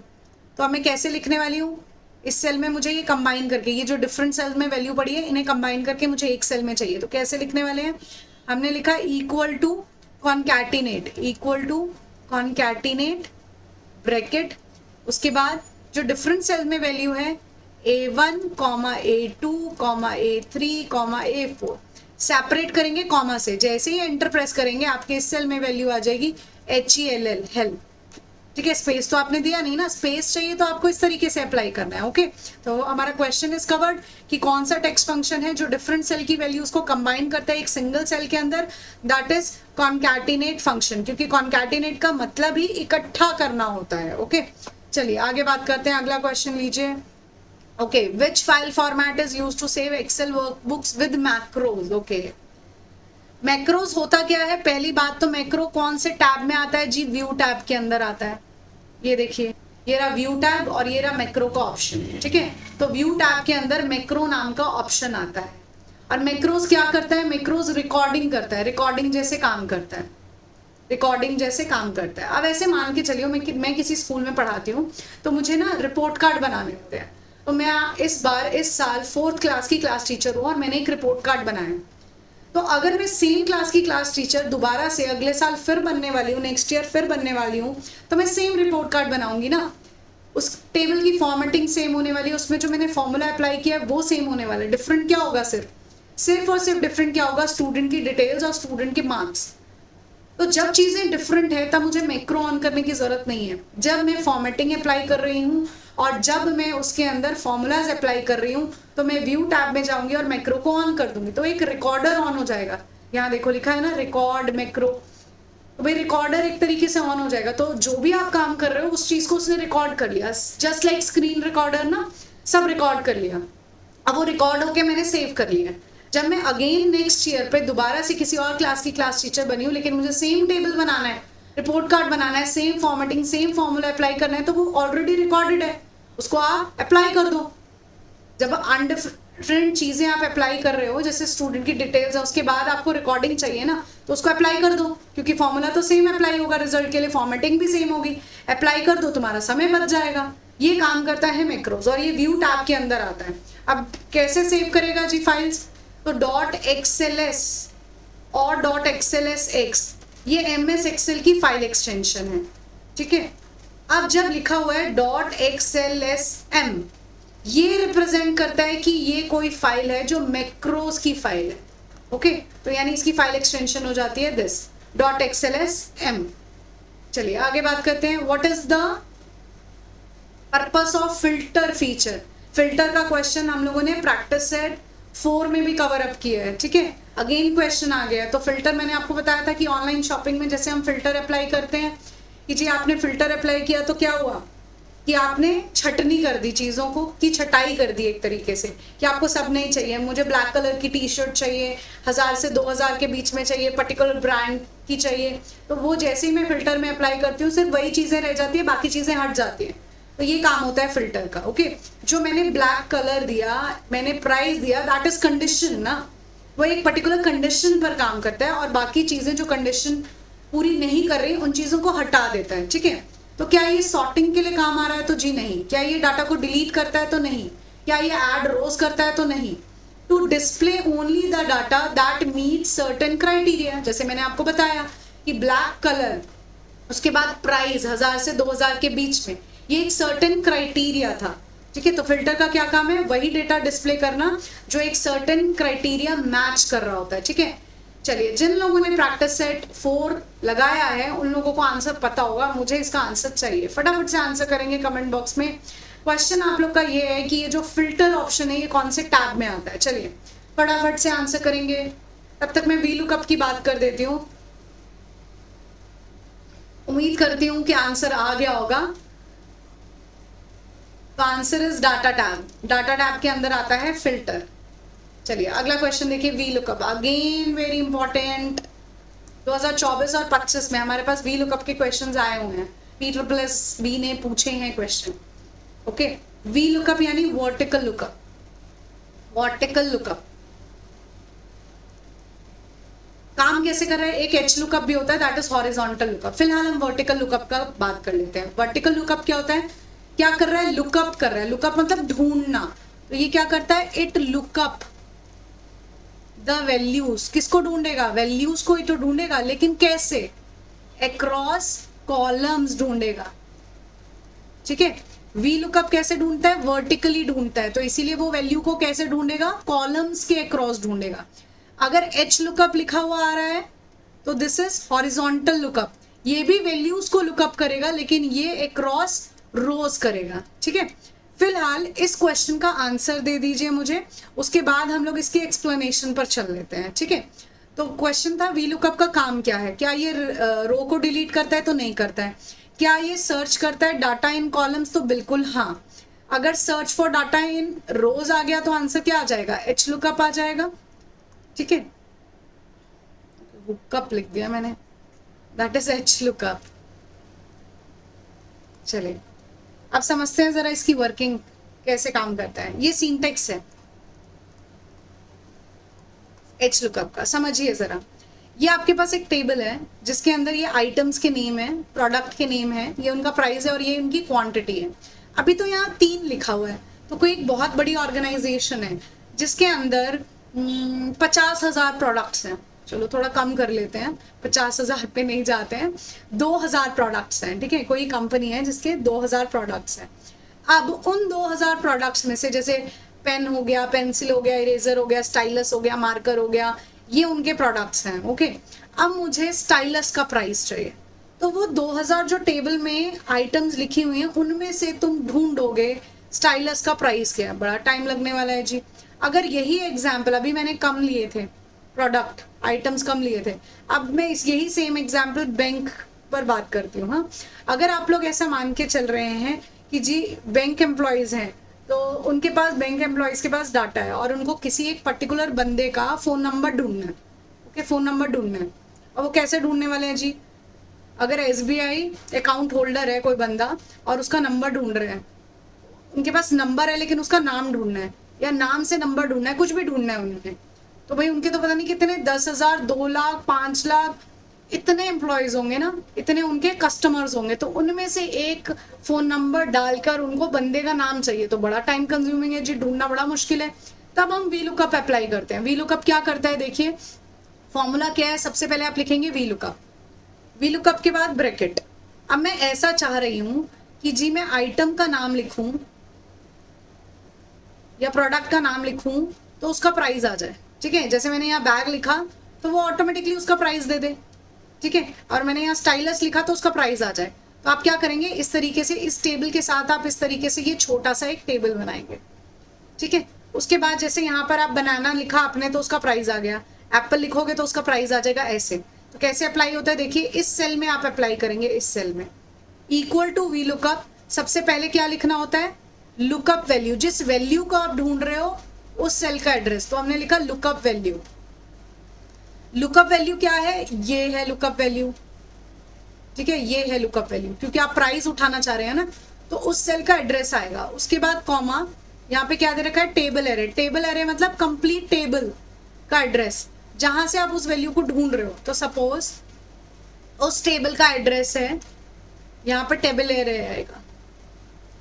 तो अब मैं कैसे लिखने वाली हूँ, इस सेल में मुझे ये कंबाइन करके, ये जो डिफरेंट सेल में वैल्यू पड़ी है इन्हें कंबाइन करके मुझे एक सेल में चाहिए, तो कैसे लिखने वाले हैं, हमने लिखा equal to concatenate, equal to concatenate bracket, उसके बाद जो डिफरेंट सेल में वैल्यू है A1, A2, A3, A4 separate करेंगे कॉमा से, जैसे ही एंटर प्रेस करेंगे आपके इस सेल में वैल्यू आ जाएगी HELL, हेल, ठीक है। स्पेस तो आपने दिया नहीं ना, स्पेस चाहिए तो आपको इस तरीके से अप्लाई करना है। ओके, तो हमारा क्वेश्चन इज कवर्ड कि कौन सा टेक्स्ट फंक्शन है जो डिफरेंट सेल की वैल्यूज को कंबाइन करता है एक सिंगल सेल के अंदर, दैट इज कॉन्कैटिनेट फंक्शन, क्योंकि कॉन्कैटिनेट का मतलब ही इकट्ठा करना होता है। ओके, चलिए आगे बात करते हैं, अगला क्वेश्चन लीजिए। Okay, which file format is used to save Excel workbooks with macros. Okay, macros होता क्या है, पहली बात तो मैक्रो कौन से टैब में आता है जी, व्यू टैब के अंदर आता है। ये देखिए ये रहा व्यू टैब और ये रहा मैक्रो का ऑप्शन, ठीक है। तो व्यू टैब के अंदर मैक्रो नाम का ऑप्शन आता है और मैक्रोज क्या करता है, मैक्रोज रिकॉर्डिंग करता है, रिकॉर्डिंग जैसे काम करता है, रिकॉर्डिंग जैसे काम करता है। अब ऐसे मान के चलिए मैं किसी स्कूल में पढ़ाती हूँ तो मुझे ना रिपोर्ट कार्ड बनाने होते हैं। तो मैं इस साल 4th क्लास की क्लास टीचर हूँ और मैंने एक रिपोर्ट कार्ड बनाया। तो अगर मैं सेम क्लास की क्लास टीचर दोबारा से अगले साल फिर बनने वाली हूँ, नेक्स्ट ईयर फिर बनने वाली हूँ, तो मैं सेम रिपोर्ट कार्ड बनाऊंगी ना। उस टेबल की फॉर्मेटिंग सेम होने वाली है, उसमें जो मैंने फॉर्मूला अप्लाई किया है वो सेम होने वाला है। डिफरेंट क्या होगा, सिर्फ और सिर्फ डिफरेंट क्या होगा, स्टूडेंट की डिटेल्स और स्टूडेंट के मार्क्स। तो जब चीजें डिफरेंट है तब मुझे मैक्रो ऑन करने की जरूरत नहीं है। जब मैं फॉर्मेटिंग अप्लाई कर रही हूँ और जब मैं उसके अंदर फॉर्मूलाज अप्लाई कर रही हूँ तो मैं व्यू टैब में जाऊंगी और मैक्रो को ऑन कर दूंगी, तो एक रिकॉर्डर ऑन हो जाएगा। यहाँ देखो लिखा है ना रिकॉर्ड मैक्रो, तो भाई रिकॉर्डर एक तरीके से ऑन हो जाएगा। तो जो भी आप काम कर रहे हो उस चीज को उसने रिकॉर्ड कर लिया, जस्ट लाइक स्क्रीन रिकॉर्डर ना, सब रिकॉर्ड कर लिया। अब वो रिकॉर्ड होके मैंने सेव कर लिया। जब मैं अगेन नेक्स्ट ईयर पे दोबारा से किसी और क्लास की क्लास टीचर बनी हूँ लेकिन मुझे सेम टेबल बनाना है, रिपोर्ट कार्ड बनाना है, same formatting same formula apply करना है, तो वो ऑलरेडी रिकॉर्डेड है, उसको आप अप्लाई कर दो। जब अनडिफरेंट चीजें आप अप्लाई कर रहे हो, जैसे स्टूडेंट की डिटेल्स है, उसके बाद आपको रिकॉर्डिंग चाहिए ना, तो उसको अप्लाई कर दो, क्योंकि फॉर्मूला तो सेम अप्लाई होगा रिजल्ट के लिए, फॉर्मेटिंग भी सेम होगी, अप्लाई कर दो, तुम्हारा समय बच जाएगा। ये काम करता है मैक्रोज और ये व्यू टैब के अंदर आता है। अब कैसे सेव करेगा जी फाइल्स, तो .xls और .xlsx ये MS एक्सेल की फाइल एक्सटेंशन है, ठीक है। अब जब लिखा हुआ है .xlsm, ये रिप्रेजेंट करता है कि ये कोई फाइल है जो मैक्रोज की फाइल है, ओके। तो यानी इसकी फाइल एक्सटेंशन हो जाती है दिस .xlsm। चलिए आगे बात करते हैं, what is the purpose of filter feature. Filter का क्वेश्चन हम लोगों ने प्रैक्टिस सेट 4 में भी कवर अप किया है, ठीक है। अगेन क्वेश्चन आ गया। तो फिल्टर मैंने आपको बताया था कि ऑनलाइन शॉपिंग में जैसे हम फिल्टर अप्लाई करते हैं कि जी आपने फिल्टर अप्लाई किया तो क्या हुआ कि आपने छटनी कर दी चीज़ों को, की छटाई कर दी एक तरीके से, कि आपको सब नहीं चाहिए, मुझे ब्लैक कलर की टी शर्ट चाहिए, 1000 से 2000 के बीच में चाहिए, पर्टिकुलर ब्रांड की चाहिए, तो वो जैसे ही मैं फिल्टर में अप्लाई करती हूँ सिर्फ वही चीज़ें रह जाती है, बाकी चीज़ें हट जाती हैं। तो ये काम होता है फिल्टर का, ओके। जो मैंने ब्लैक कलर दिया, मैंने प्राइस दिया, दैट इज कंडीशन ना, वो एक पर्टिकुलर कंडीशन पर काम करता है और बाकी चीजें जो कंडीशन पूरी नहीं कर रही उन चीजों को हटा देता है, ठीक है। तो क्या ये सॉर्टिंग के लिए काम आ रहा है, तो जी नहीं। क्या ये डाटा को डिलीट करता है, तो नहीं। क्या ये ऐड रोज करता है, तो नहीं। To display only the data that meet certain criteria, जैसे मैंने आपको बताया कि ब्लैक कलर, उसके बाद प्राइस 1000 से 2000 के बीच में, ये एक सर्टेन क्राइटेरिया था, ठीक है। तो फिल्टर का क्या काम है, वही डेटा डिस्प्ले करना जो एक सर्टेन क्राइटेरिया मैच कर रहा होता है, ठीक है। चलिए, जिन लोगों ने प्रैक्टिस सेट 4 लगाया है उन लोगों को आंसर पता होगा, मुझे इसका आंसर चाहिए, फटाफट से आंसर करेंगे कमेंट बॉक्स में। क्वेश्चन आप लोग का ये है कि ये जो फिल्टर ऑप्शन है ये कौन से टैब में आता है, चलिए फटाफट से आंसर करेंगे। तब तक मैं वीलुकअप की बात कर देती हूँ, उम्मीद करती हूँ कि आंसर आ गया होगा। तो answer is data tab, data tab के अंदर आता है फिल्टर। चलिए अगला क्वेश्चन देखिए, वीलुकअप अगेन वेरी इंपॉर्टेंट। 2024 और 25 में हमारे पास वीलुकअप के क्वेश्चंस आए हुए हैं, P++ ने पूछे हैं क्वेश्चन, ओके। वीलुकअप यानी वर्टिकल लुकअप, वर्टिकल लुकअप काम कैसे कर रहा है। एक एच लुकअप भी होता है, दैट इज हॉरिजॉन्टल लुकअप। फिलहाल हम वर्टिकल लुकअप का बात कर लेते हैं। वर्टिकल लुकअप क्या होता है, क्या कर रहा है, लुकअप कर रहा है। लुकअप मतलब ढूंढना, तो ये क्या करता है, इट लुकअप द वैल्यूज। किसको ढूंढेगा, वैल्यूज को तो ढूंढेगा, लेकिन कैसे, अक्रॉस कॉलम्स ढूंढेगा, ठीक है। वी लुकअप कैसे ढूंढता है, वर्टिकली ढूंढता है, तो इसीलिए वो वैल्यू को कैसे ढूंढेगा, कॉलम्स के अक्रॉस ढूंढेगा। अगर एच लुकअप लिखा हुआ आ रहा है तो दिस इज हॉरिजॉन्टल लुकअप, ये भी वैल्यूज को लुकअप करेगा लेकिन ये अक्रॉस रोज करेगा, ठीक है। फिलहाल इस क्वेश्चन का आंसर दे दीजिए मुझे, उसके बाद हम लोग इसकी एक्सप्लेनेशन पर चल लेते हैं, ठीक है। तो क्वेश्चन था वीलुकअप का काम क्या है, क्या ये रो को डिलीट करता है, तो नहीं करता है। क्या ये सर्च करता है डाटा इन कॉलम्स, तो बिल्कुल हाँ। अगर सर्च फॉर डाटा इन रोज आ गया तो आंसर क्या आ जाएगा, एच लुकअप आ जाएगा, ठीक है। लुकअप लिख दिया मैंने, दैट इज एच लुकअप। चलिए आप समझते हैं जरा इसकी वर्किंग कैसे काम करता है। ये सिंटेक्स है एच लुकअप का, समझिए जरा। ये आपके पास एक टेबल है जिसके अंदर ये आइटम्स के नेम है, प्रोडक्ट के नेम है, ये उनका प्राइस है और ये उनकी क्वांटिटी है। अभी तो यहाँ 3 लिखा हुआ है, तो कोई एक बहुत बड़ी ऑर्गेनाइजेशन है जिसके अंदर 50,000 प्रोडक्ट्स हैं। चलो थोड़ा कम कर लेते हैं, 50,000 पे नहीं जाते हैं, 2,000 प्रोडक्ट्स हैं, ठीक है। कोई कंपनी है जिसके 2,000 प्रोडक्ट्स हैं। अब उन 2,000 प्रोडक्ट्स में से जैसे पेन हो गया, पेंसिल हो गया, इरेजर हो गया, स्टाइलस हो गया, मार्कर हो गया, ये उनके प्रोडक्ट्स हैं, ओके। अब मुझे स्टाइलस का प्राइस चाहिए, तो वो 2,000 जो टेबल में आइटम्स लिखी हुई हैं उनमें से तुम ढूंढोगे स्टाइलस का प्राइस क्या है। बड़ा टाइम लगने वाला है जी। अगर यही एग्जाम्पल, अभी मैंने कम लिए थे प्रोडक्ट आइटम्स, कम लिए थे, अब मैं यही सेम एग्जाम्पल बैंक पर बात करती हूँ। हाँ, अगर आप लोग ऐसा मान के चल रहे हैं कि जी बैंक एम्प्लॉयज हैं, तो उनके पास, बैंक एम्प्लॉयज के पास डाटा है और उनको किसी एक पर्टिकुलर बंदे का फोन नंबर ढूंढना है, ओके, फोन नंबर ढूंढना है। और वो कैसे ढूंढने वाले हैं जी? अगर SBI अकाउंट होल्डर है कोई बंदा और उसका नंबर ढूंढ रहे हैं, उनके पास नंबर है लेकिन उसका नाम ढूंढना है या नाम से नंबर ढूंढना है, कुछ भी ढूंढना है उन्होंने, तो भाई उनके तो पता नहीं कितने 10,000, 2 लाख, 5 लाख इतने एम्प्लॉयज होंगे ना, इतने उनके कस्टमर्स होंगे, तो उनमें से एक फोन नंबर डालकर उनको बंदे का नाम चाहिए, तो बड़ा टाइम कंज्यूमिंग है जी, ढूंढना बड़ा मुश्किल है। तब हम VLOOKUP अप्लाई करते हैं। VLOOKUP क्या करता है, देखिए फॉर्मूला क्या है। सबसे पहले आप लिखेंगे VLOOKUP के बाद ब्रैकेट। अब मैं ऐसा चाह रही हूं कि जी मैं आइटम का नाम लिखूं या प्रोडक्ट का नाम लिखूं तो उसका प्राइस आ जाए, ठीक है। जैसे मैंने यहाँ बैग लिखा तो वो ऑटोमेटिकली उसका प्राइस दे दे, ठीक है। और मैंने यहाँ स्टाइलस लिखा तो उसका प्राइस आ जाए। तो आप क्या करेंगे, इस तरीके से, इस टेबल के साथ आप इस तरीके से ये छोटा सा एक टेबल बनाएंगे, ठीक है। उसके बाद जैसे यहाँ पर आप बनाना लिखा आपने तो उसका प्राइस आ गया, एप्पल लिखोगे तो उसका प्राइस आ जाएगा, ऐसे। तो कैसे अप्लाई होता है, देखिए इस सेल में आप अप्लाई करेंगे, इस सेल में इक्वल टू VLOOKUP। सबसे पहले क्या लिखना होता है, लुकअप वैल्यू, जिस वैल्यू को आप ढूंढ रहे हो उस सेल का एड्रेस, तो हमने लिखा लुकअप वैल्यू। लुकअप वैल्यू क्या है, ये है लुकअप वैल्यू, ठीक है, ये है लुकअप वैल्यू, क्योंकि आप प्राइस उठाना चाह रहे हैं ना, तो उस सेल का एड्रेस आएगा। उसके बाद कॉमा, यहाँ पे क्या दे रखा है, टेबल एरे। टेबल एरे मतलब कंप्लीट टेबल का एड्रेस, जहां से आप उस वैल्यू को ढूंढ रहे हो। तो सपोज उस टेबल का एड्रेस है, यहाँ पर टेबल एरे आएगा।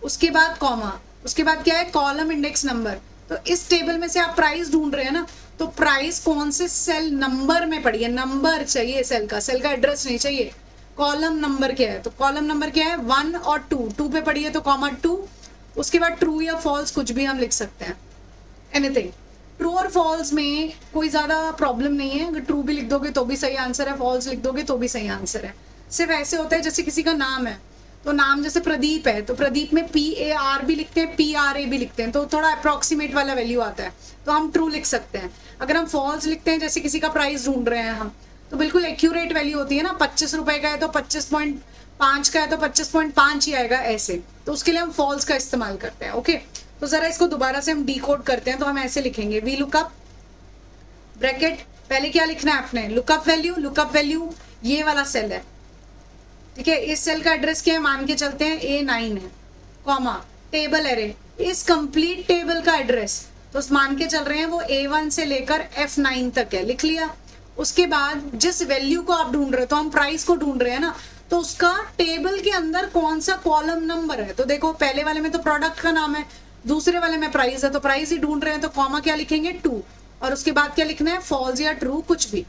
उसके बाद कॉमा, उसके बाद क्या है, कॉलम इंडेक्स नंबर। तो इस टेबल में से आप प्राइस ढूंढ रहे हैं ना, तो प्राइस कौन से सेल नंबर में पड़ी है, नंबर चाहिए सेल का एड्रेस नहीं चाहिए। कॉलम नंबर क्या है, तो कॉलम नंबर क्या है, 1 और 2 पे पड़ी है तो कॉमा 2। उसके बाद ट्रू या फॉल्स कुछ भी हम लिख सकते हैं, एनीथिंग। ट्रू और फॉल्स में कोई ज्यादा प्रॉब्लम नहीं है, अगर ट्रू भी लिख दोगे तो भी सही आंसर है, फॉल्स लिख दोगे तो भी सही आंसर है। सिर्फ ऐसे होता है जैसे किसी का नाम है, तो नाम जैसे प्रदीप है तो प्रदीप में PAR भी लिखते हैं, PRA भी लिखते हैं, तो थोड़ा अप्रोक्सीमेट वाला वैल्यू आता है, तो हम ट्रू लिख सकते हैं। अगर हम फॉल्स लिखते हैं, जैसे किसी का प्राइस ढूंढ रहे हैं हम, तो बिल्कुल एक्यूरेट वैल्यू होती है ना, 25 रुपए का है तो 25.5 का है तो 25.5 ही आएगा, ऐसे। तो उसके लिए हम फॉल्स का इस्तेमाल करते हैं, ओके। तो जरा इसको दोबारा से हम डिकोड करते हैं, तो हम ऐसे लिखेंगे VLOOKUP ब्रैकेट, पहले क्या लिखना है आपने, लुकअप वैल्यू ये वाला सेल है, ठीक है। इस सेल का एड्रेस क्या है, मान के चलते हैं A9 है, कॉमा टेबल एरे, इस कंप्लीट टेबल का एड्रेस, तो मान के चल रहे हैं वो A1 से लेकर F9 तक है, लिख लिया। उसके बाद जिस वैल्यू को आप ढूंढ रहे हो, तो हम प्राइस को ढूंढ रहे हैं ना, तो उसका टेबल के अंदर कौन सा कॉलम नंबर है, तो देखो पहले वाले में तो प्रोडक्ट का नाम है, दूसरे वाले में प्राइस है, तो प्राइस ही ढूंढ रहे हैं, तो कॉमा क्या लिखेंगे 2, और उसके बाद क्या लिखना है, फॉल्स या ट्रू कुछ भी,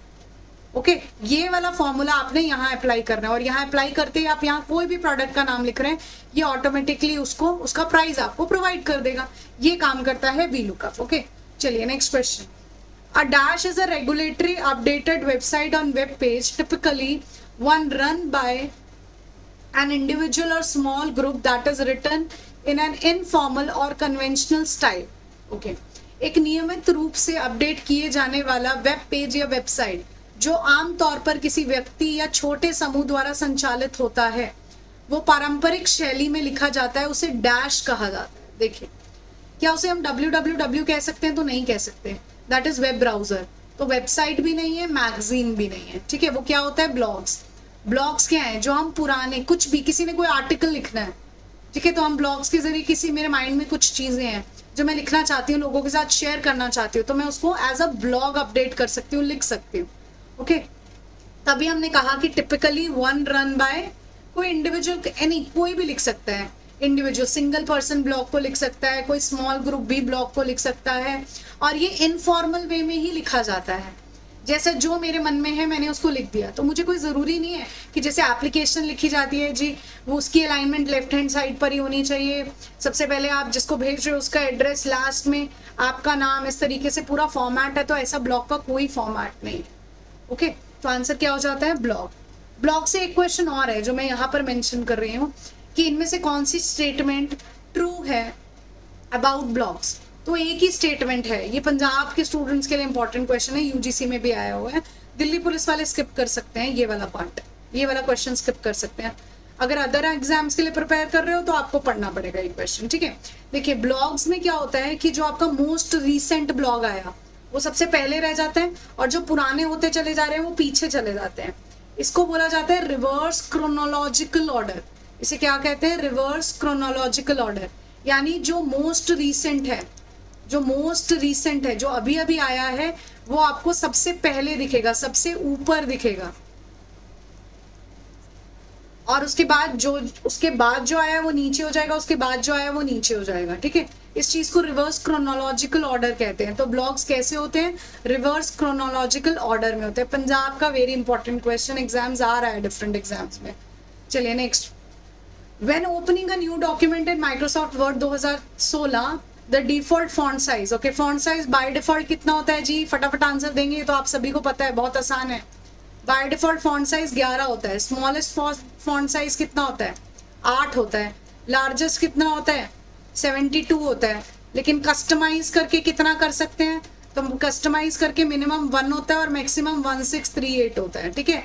ओके। ये वाला फॉर्मूला आपने यहाँ अप्लाई करना है, और यहाँ अप्लाई करते ही आप यहाँ कोई भी प्रोडक्ट का नाम लिख रहे हैं, ये ऑटोमेटिकली उसको उसका प्राइस आपको प्रोवाइड कर देगा। ये काम करता है VLOOKUP, ओके। चलिए next question. A dash is a regulatory updated website on web page, typically one run by an individual or small group that is written in an informal or conventional style, okay। एक नियमित रूप से अपडेट किए जाने वाला वेब पेज या वेबसाइट जो आमतौर पर किसी व्यक्ति या छोटे समूह द्वारा संचालित होता है, वो पारंपरिक शैली में लिखा जाता है, उसे डैश कहा जाता है। देखिए, क्या उसे हम www कह सकते हैं, तो नहीं कह सकते, दैट इज वेब ब्राउजर। तो वेबसाइट भी नहीं है, मैगजीन भी नहीं है, ठीक है। वो क्या होता है, ब्लॉग्स। ब्लॉग्स क्या है, जो हम पुराने कुछ भी, किसी ने कोई आर्टिकल लिखना है, ठीक है। तो हम ब्लॉग्स के जरिए किसी मेरे माइंड में कुछ चीजें हैं जो मैं लिखना चाहती हूँ, लोगों के साथ शेयर करना चाहती हूँ, तो मैं उसको एज अ ब्लॉग अपडेट कर सकती हूँ, लिख सकती हूँ। ओके, तभी हमने कहा कि टिपिकली वन रन बाय कोई इंडिविजुअल, एनी कोई भी लिख सकता है, इंडिविजुअल सिंगल पर्सन ब्लॉग को लिख सकता है, कोई स्मॉल ग्रुप भी ब्लॉग को लिख सकता है, और ये इनफॉर्मल वे में ही लिखा जाता है। जैसे जो मेरे मन में है मैंने उसको लिख दिया, तो मुझे कोई ज़रूरी नहीं है कि जैसे एप्लीकेशन लिखी जाती है जी, वो उसकी अलाइनमेंट लेफ्ट हैंड साइड पर ही होनी चाहिए, सबसे पहले आप जिसको भेज रहे हो उसका एड्रेस, लास्ट में आपका नाम, इस तरीके से पूरा फॉर्मेट है। तो ऐसा ब्लॉग का कोई फॉर्मेट नहीं है। ओके, तो आंसर क्या हो जाता है? ब्लॉग। ब्लॉग से एक क्वेश्चन और है जो मैं यहाँ पर मेंशन कर रही हूँ कि इनमें से कौन सी स्टेटमेंट ट्रू है अबाउट ब्लॉग्स। तो एक ही स्टेटमेंट है, ये पंजाब के स्टूडेंट्स के लिए इंपॉर्टेंट क्वेश्चन है, यूजीसी में भी आया हुआ है। दिल्ली पुलिस वाले स्किप कर सकते हैं ये वाला पार्ट, ये वाला क्वेश्चन स्किप कर सकते हैं। अगर अदर एग्जाम्स के लिए प्रिपेयर कर रहे हो तो आपको पढ़ना पड़ेगा ये क्वेश्चन, ठीक है। देखिए ब्लॉग्स में क्या होता है कि जो आपका मोस्ट रिसेंट ब्लॉग आया वो सबसे पहले रह जाते हैं, और जो पुराने होते चले जा रहे हैं वो पीछे चले जाते हैं। इसको बोला जाता है रिवर्स क्रोनोलॉजिकल ऑर्डर। इसे क्या कहते हैं? Reverse chronological order. यानी जो मोस्ट रीसेंट है, जो मोस्ट रीसेंट है, जो अभी अभी आया है, वो आपको सबसे पहले दिखेगा, सबसे ऊपर दिखेगा, और उसके बाद जो आया है वो नीचे हो जाएगा, उसके बाद जो आया वो नीचे हो जाएगा, ठीक है। इस चीज को रिवर्स क्रोनोलॉजिकल ऑर्डर कहते हैं। तो ब्लॉग्स कैसे होते हैं? रिवर्स क्रोनोलॉजिकल ऑर्डर में होते हैं। पंजाब का वेरी इंपॉर्टेंट क्वेश्चन, एग्जाम्स आ रहा है डिफरेंट एग्जाम्स में। चलिए next, when opening a new document in Microsoft word 2016 the default font size. Okay, font size by default कितना होता है जी? फटाफट आंसर देंगे, तो आप सभी को पता है, बहुत आसान है। बाय डिफॉल्ट फॉन्ट साइज 11 होता है। स्मॉलेस्ट फॉन्ट साइज कितना होता है? 8 होता है। लार्जेस्ट कितना होता है? 72 होता है। लेकिन कस्टमाइज करके कितना कर सकते हैं? तो कस्टमाइज करके मिनिमम 1 होता है और मैक्सिमम 1638 होता है, ठीक है।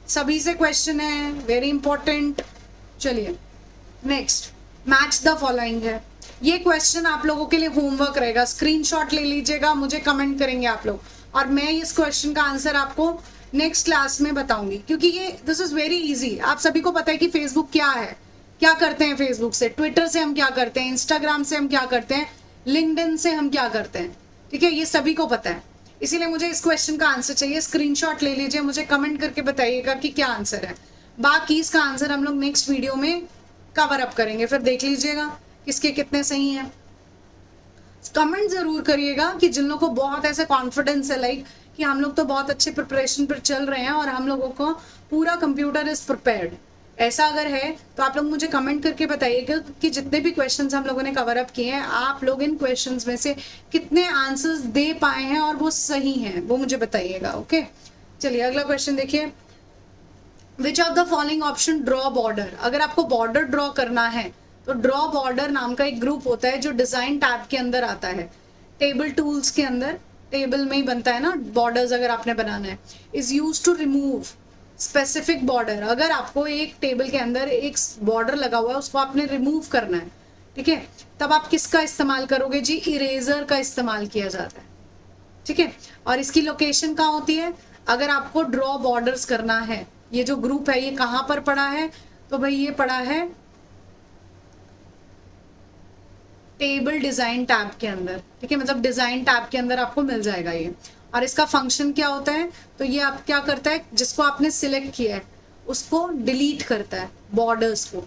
सभी से क्वेश्चन है, वेरी इंपॉर्टेंट। चलिए नेक्स्ट, मैच द फॉलोइंग है। ये क्वेश्चन आप लोगों के लिए होमवर्क रहेगा, स्क्रीनशॉट ले लीजिएगा, मुझे कमेंट करेंगे आप लोग, और मैं इस क्वेश्चन का आंसर आपको नेक्स्ट क्लास में बताऊंगी, क्योंकि ये दिस इज वेरी इजी। आप सभी को पता है कि फेसबुक क्या है, क्या करते हैं फेसबुक से, ट्विटर से हम क्या करते हैं, इंस्टाग्राम से हम क्या करते हैं, लिंक्डइन से हम क्या करते हैं, ठीक है, ये सभी को पता है। इसीलिए मुझे इस क्वेश्चन का आंसर चाहिए, स्क्रीनशॉट ले लीजिए, मुझे कमेंट करके बताइएगा कि क्या आंसर है। बाकी इसका आंसर हम लोग नेक्स्ट वीडियो में कवर अप करेंगे, फिर देख लीजिएगा किसके कितने सही हैं। कमेंट जरूर करिएगा कि जिन लोगों को बहुत ऐसे कॉन्फिडेंस है, लाइक कि हम लोग तो बहुत अच्छे प्रिपरेशन पर चल रहे हैं और हम लोगों को पूरा कंप्यूटर इज प्रिपेयर्ड, ऐसा अगर है तो आप लोग मुझे कमेंट करके बताइएगा कि जितने भी क्वेश्चंस हम लोगों ने कवर अप किए हैं, आप लोग इन क्वेश्चंस में से कितने आंसर्स दे पाए हैं और वो सही हैं, वो मुझे बताइएगा। ओके, चलिए अगला क्वेश्चन देखिए, विच of the following option draw border. अगर आपको बॉर्डर ड्रॉ करना है तो ड्रॉ बॉर्डर नाम का एक ग्रुप होता है जो डिजाइन टैब के अंदर आता है, टेबल टूल्स के अंदर, टेबल में ही बनता है ना बॉर्डर्स, अगर आपने बनाना है, is use to remove specific border. अगर आपको एक टेबल के अंदर एक बॉर्डर लगा हुआ है, उसको आपने रिमूव करना है, ठीक है, तब आप किसका इस्तेमाल करोगे जी? इरेजर का इस्तेमाल किया जाता है, ठीक है। और इसकी लोकेशन कहाँ होती है? अगर आपको ड्रॉ बॉर्डर्स करना है, ये जो ग्रुप है ये कहाँ पर पड़ा है? तो भाई ये पड़ा है टेबल डिजाइन टैब के अंदर, ठीक है, मतलब डिजाइन टैब के अंदर आपको मिल जाएगा ये। और इसका फंक्शन क्या होता है? तो ये आप क्या करता है, जिसको आपने सिलेक्ट किया है उसको डिलीट करता है, बॉर्डर्स को,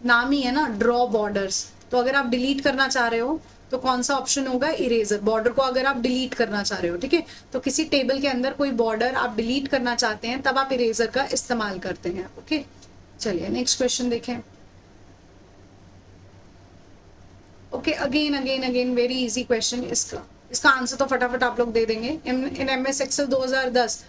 नाम ही है ना ड्रॉ बॉर्डर्स। तो अगर आप डिलीट करना चाह रहे हो तो कौन सा ऑप्शन होगा? इरेजर। बॉर्डर को अगर आप डिलीट करना चाह रहे हो, ठीक है, तो किसी टेबल के अंदर कोई बॉर्डर आप डिलीट करना चाहते हैं तब आप इरेजर का इस्तेमाल करते हैं। ओके, चलिए नेक्स्ट क्वेश्चन देखें। Okay, again very easy question. इसका आंसर तो फटाफट आप लोग दे देंगे। इन MS एक्सेल 2010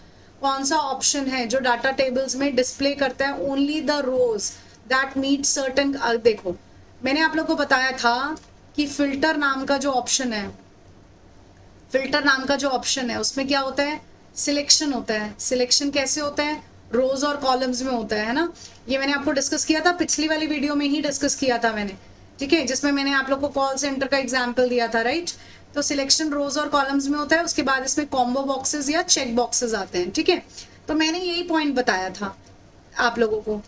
कौन सा ऑप्शन है जो डाटा टेबल्स में डिस्प्ले करता है only the rows that meet certain. देखो मैंने आप लोग को बताया था कि फिल्टर नाम का जो ऑप्शन है, फिल्टर नाम का जो ऑप्शन है उसमें क्या होता है? सिलेक्शन होता है। सिलेक्शन कैसे होता है? रोज और कॉलम्स में होता है ना। ये मैंने आपको डिस्कस किया था, पिछली वाली वीडियो में ही डिस्कस किया था मैंने, ठीक है, जिसमें मैंने आप लोग को कॉल सेंटर का एग्जाम्पल दिया था, राइट। तो सिलेक्शन रोज और कॉलम्स में होता है, उसके बाद इसमें कॉम्बो बॉक्सेस या चेक बॉक्सेस आते हैं, ठीक है। तो मैंने यही पॉइंट बताया था आप लोगों को।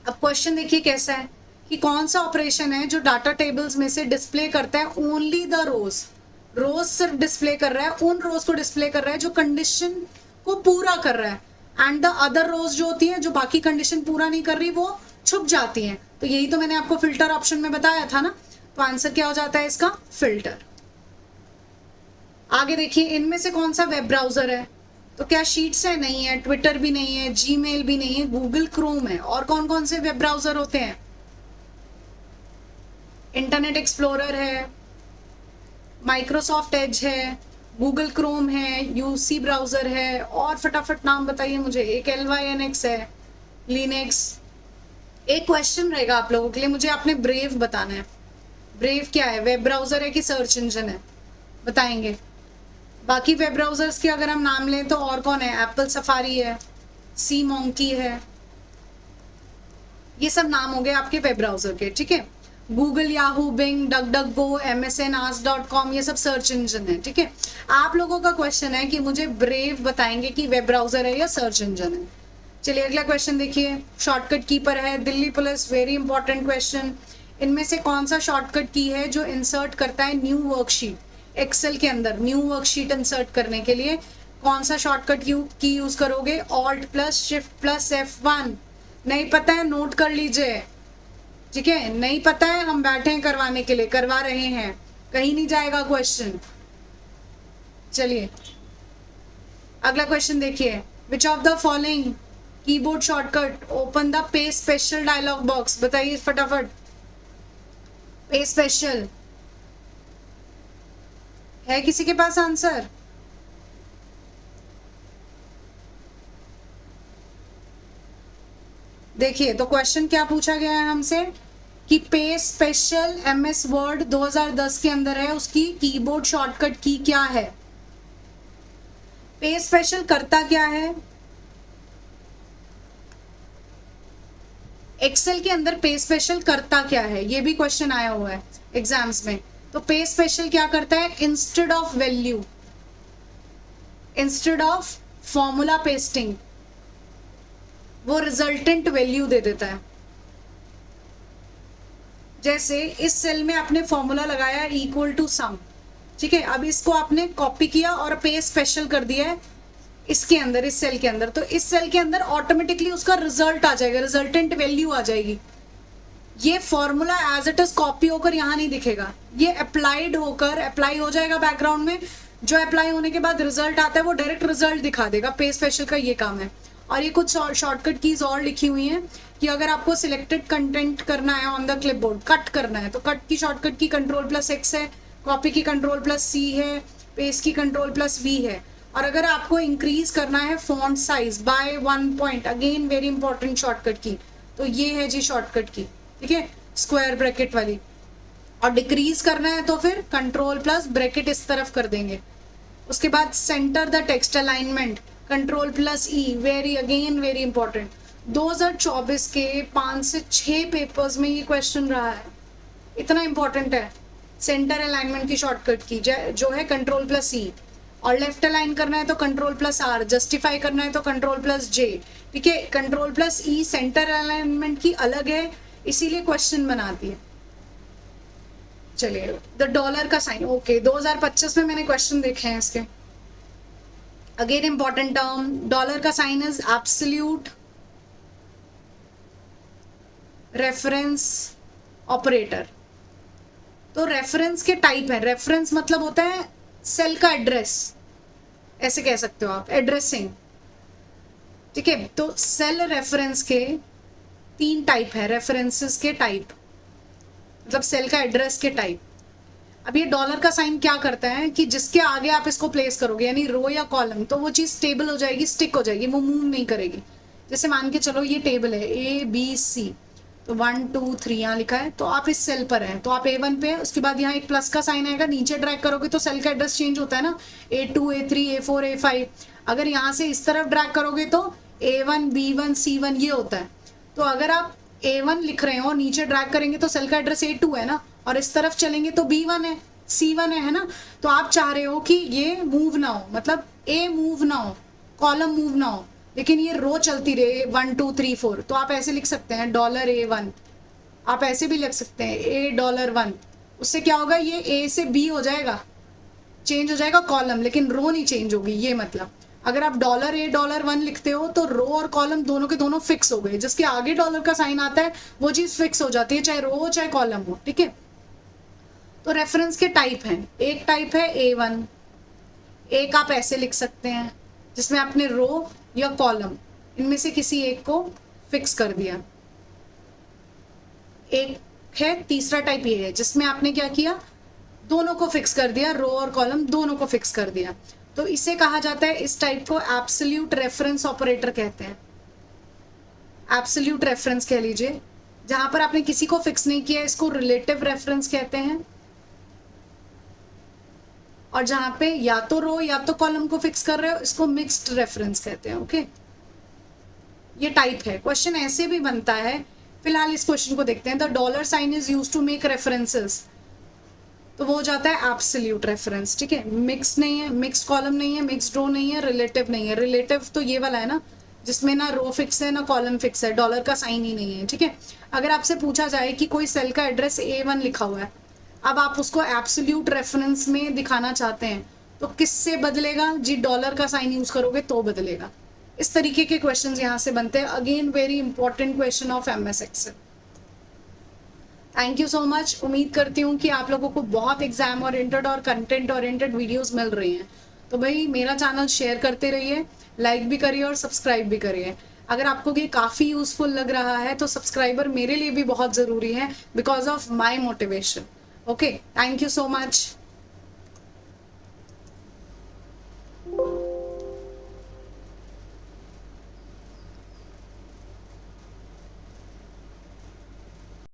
अब क्वेश्चन देखिए कैसा है कि कौन सा ऑपरेशन है जो डाटा टेबल्स में से डिस्प्ले करता है ओनली द रोज, रोज सिर्फ डिस्प्ले कर रहा है, उन रोज को डिस्प्ले कर रहा है जो कंडीशन को पूरा कर रहा है, एंड द अदर रोज जो होती है जो बाकी कंडीशन पूरा नहीं कर रही वो छुप जाती हैं। तो यही तो मैंने आपको फिल्टर ऑप्शन में बताया था ना। तो आंसर क्या हो जाता है इसका? फिल्टर। आगे देखिए, इनमें से कौन सा वेब ब्राउजर है? तो क्या शीट्स है? नहीं है। ट्विटर भी नहीं है, जीमेल भी नहीं है, गूगल क्रोम है। और कौन कौन से वेब ब्राउजर होते हैं? इंटरनेट एक्सप्लोरर है, माइक्रोसॉफ्ट एज है, गूगल क्रोम है, यूसी ब्राउजर है, और फटाफट नाम बताइए मुझे। एक LYNX है, लिनक्स। एक क्वेश्चन रहेगा आप लोगों के लिए, मुझे आपने ब्रेव बताना है। ब्रेव क्या है? वेब ब्राउजर है कि सर्च इंजन है? बताएंगे। बाकी वेब ब्राउजर्स के अगर हम नाम लें तो और कौन है? एप्पल सफारी है, सी मॉन्की है, ये सब नाम हो गए आपके वेब ब्राउजर के। ठीक है, Google, Yahoo, Bing, DuckDuckGo, MSN, ask.com, ये सब सर्च इंजन है। ठीक है, आप लोगों का क्वेश्चन है कि मुझे ब्रेव बताएंगे कि वेब ब्राउजर है या सर्च इंजन है। चलिए अगला क्वेश्चन देखिए। शॉर्टकट की पर है Delhi police, very important question. इनमें से कौन सा शॉर्टकट की है जो इंसर्ट करता है न्यू वर्कशीट? एक्सेल के अंदर न्यू वर्कशीट इंसर्ट करने के लिए कौन सा शॉर्टकट की यूज करोगे? Alt+Shift+F1। नहीं पता है? नोट कर लीजिए। ठीक है, नहीं पता है? हम बैठे हैं करवाने के लिए, करवा रहे हैं, कहीं नहीं जाएगा क्वेश्चन। चलिए अगला क्वेश्चन देखिए। विच of the following keyboard shortcut open the pay special dialogue box? बताइए फटाफट। पे स्पेशल है किसी के पास आंसर? देखिए तो क्वेश्चन क्या पूछा गया है हमसे कि पे स्पेशल MS वर्ड 2010 के अंदर है, उसकी कीबोर्ड शॉर्टकट की क्या है? पे स्पेशल करता क्या है? एक्सेल के अंदर पे स्पेशल करता क्या है, ये भी क्वेश्चन आया हुआ है एग्जाम्स में। तो पे स्पेशल क्या करता है? Instead of value, instead of formula pasting, वो रिजल्टेंट वैल्यू दे देता है। जैसे इस सेल में आपने फॉर्मूला लगाया इक्वल टू सम, ठीक है, अब इसको आपने कॉपी किया और पे स्पेशल कर दिया है इसके अंदर, इस सेल के अंदर, तो इस सेल के अंदर ऑटोमेटिकली उसका रिजल्ट आ जाएगा, रिजल्टेंट वैल्यू आ जाएगी। ये formula as it is copy होकर यहाँ नहीं दिखेगा, ये अप्लाइड होकर अप्लाई हो जाएगा बैकग्राउंड में। जो अप्लाई होने के बाद रिजल्ट आता है वो डायरेक्ट रिजल्ट दिखा देगा। पे स्पेशल का ये काम है। और ये कुछ शॉर्टकट कीज और लिखी हुई हैं कि अगर आपको सिलेक्टेड कंटेंट करना है ऑन द क्लिपबोर्ड, कट करना है, तो कट की शॉर्टकट की Ctrl+X है, कॉपी की Ctrl+C है, पेस्ट की Ctrl+V है। और अगर आपको इंक्रीज करना है font size by 1 point, again very important shortcut key, तो ये है जी शॉर्टकट की, ठीक है, स्क्वायर ब्रैकेट वाली। और डिक्रीज करना है तो फिर Ctrl+ब्रैकेट इस तरफ कर देंगे। उसके बाद centre the text alignment, Ctrl+E, very important. 2024 के 5 से 6 पेपर्स में ये क्वेश्चन रहा है, इतना इंपॉर्टेंट है। सेंटर अलाइनमेंट की शॉर्टकट की जो है Ctrl+E, और लेफ्ट अलाइन करना है तो Ctrl+R, जस्टिफाई करना है तो Ctrl+J, ठीक है। Ctrl+E सेंटर अलाइनमेंट की अलग है, इसीलिए क्वेश्चन बनाती है। चलिए द डॉलर का साइन, ओके 2025 में मैंने क्वेश्चन देखे हैं इसके। अगेन इंपॉर्टेंट टर्म, डॉलर का sign is absolute reference operator. तो रेफरेंस के टाइप है, रेफरेंस मतलब होता है सेल का एड्रेस, ऐसे कह सकते हो आप, एड्रेसिंग, ठीक है। तो सेल रेफरेंस के 3 टाइप है, रेफरेंसेस के टाइप मतलब सेल का एड्रेस के टाइप। अब ये डॉलर का साइन क्या करता है कि जिसके आगे आप इसको प्लेस करोगे, यानी रो या कॉलम, तो वो चीज स्टेबल हो जाएगी, स्टिक हो जाएगी, वो मूव नहीं करेगी। जैसे मान के चलो ये टेबल है A B C, तो 1 2 3 यहाँ लिखा है, तो आप इस सेल पर हैं, तो आप A1 पे है, उसके बाद यहाँ एक प्लस का साइन आएगा, नीचे ड्रैग करोगे तो सेल का एड्रेस चेंज होता है ना, A2 A3 A4 A5। अगर यहाँ से इस तरफ ड्रैग करोगे तो A1 B1 C1 ये होता है। तो अगर आप A1 लिख रहे हो, नीचे ड्रैग करेंगे तो सेल का एड्रेस A2 है ना, और इस तरफ चलेंगे तो B1 है, C1 है ना। तो आप चाह रहे हो कि ये मूव ना हो, मतलब A मूव ना हो, कॉलम मूव ना हो, लेकिन ये रो चलती रहे 1 2 3 4, तो आप ऐसे लिख सकते हैं $A1। आप ऐसे भी लिख सकते हैं $1, उससे क्या होगा, ये ए से बी हो जाएगा, चेंज हो जाएगा कॉलम, लेकिन रो नहीं चेंज होगी। ये मतलब अगर आप $1 लिखते हो तो रो और कॉलम दोनों के दोनों फिक्स हो गए, जिसके आगे डॉलर का साइन आता है वो चीज फिक्स हो जाती है, चाहे रो हो चाहे कॉलम हो, ठीक है। तो रेफरेंस के टाइप हैं, एक टाइप है A1, एक आप ऐसे लिख सकते हैं जिसमें आपने रो या कॉलम इनमें से किसी एक को फिक्स कर दिया। एक है तीसरा टाइप, ये है जिसमें आपने क्या किया, दोनों को फिक्स कर दिया, रो और कॉलम दोनों को फिक्स कर दिया। तो इसे कहा जाता है, इस टाइप को एब्सोल्यूट रेफरेंस ऑपरेटर कहते हैं। एब्सोल्यूट रेफरेंस कह लीजिए, जहां पर आपने किसी को फिक्स नहीं किया इसको रिलेटिव रेफरेंस कहते हैं, और जहां पे या तो रो या तो कॉलम को फिक्स कर रहे हो इसको मिक्स्ड रेफरेंस कहते हैं। ओके, ये टाइप है। क्वेश्चन ऐसे भी बनता है, फिलहाल इस क्वेश्चन को देखते हैं। The dollar sign is used to make references, तो वो हो जाता है एब्सोल्यूट रेफरेंस, ठीक है। मिक्स नहीं है, मिक्स्ड कॉलम नहीं है, मिक्स्ड रो नहीं है, रिलेटिव नहीं है। रिलेटिव तो ये वाला है ना जिसमें ना रो फिक्स है ना कॉलम फिक्स है, डॉलर का साइन ही नहीं है, ठीक है। अगर आपसे पूछा जाए कि कोई सेल का एड्रेस A1 लिखा हुआ है, अब आप उसको एब्सोल्यूट रेफरेंस में दिखाना चाहते हैं तो किससे बदलेगा जी, डॉलर का साइन यूज करोगे तो बदलेगा। इस तरीके के क्वेश्चंस यहाँ से बनते हैं। Again very important question of MS Excel. Thank you so much. उम्मीद करती हूँ कि आप लोगों को बहुत एग्जाम ओरिएंटेड और कंटेंट ओरिएंटेड वीडियोस मिल रही हैं। तो भाई मेरा चैनल शेयर करते रहिए, लाइक भी करिए और सब्सक्राइब भी करिए। अगर आपको ये काफ़ी यूजफुल लग रहा है तो सब्सक्राइबर मेरे लिए भी बहुत ज़रूरी है because of my motivation. Okay, thank you so much.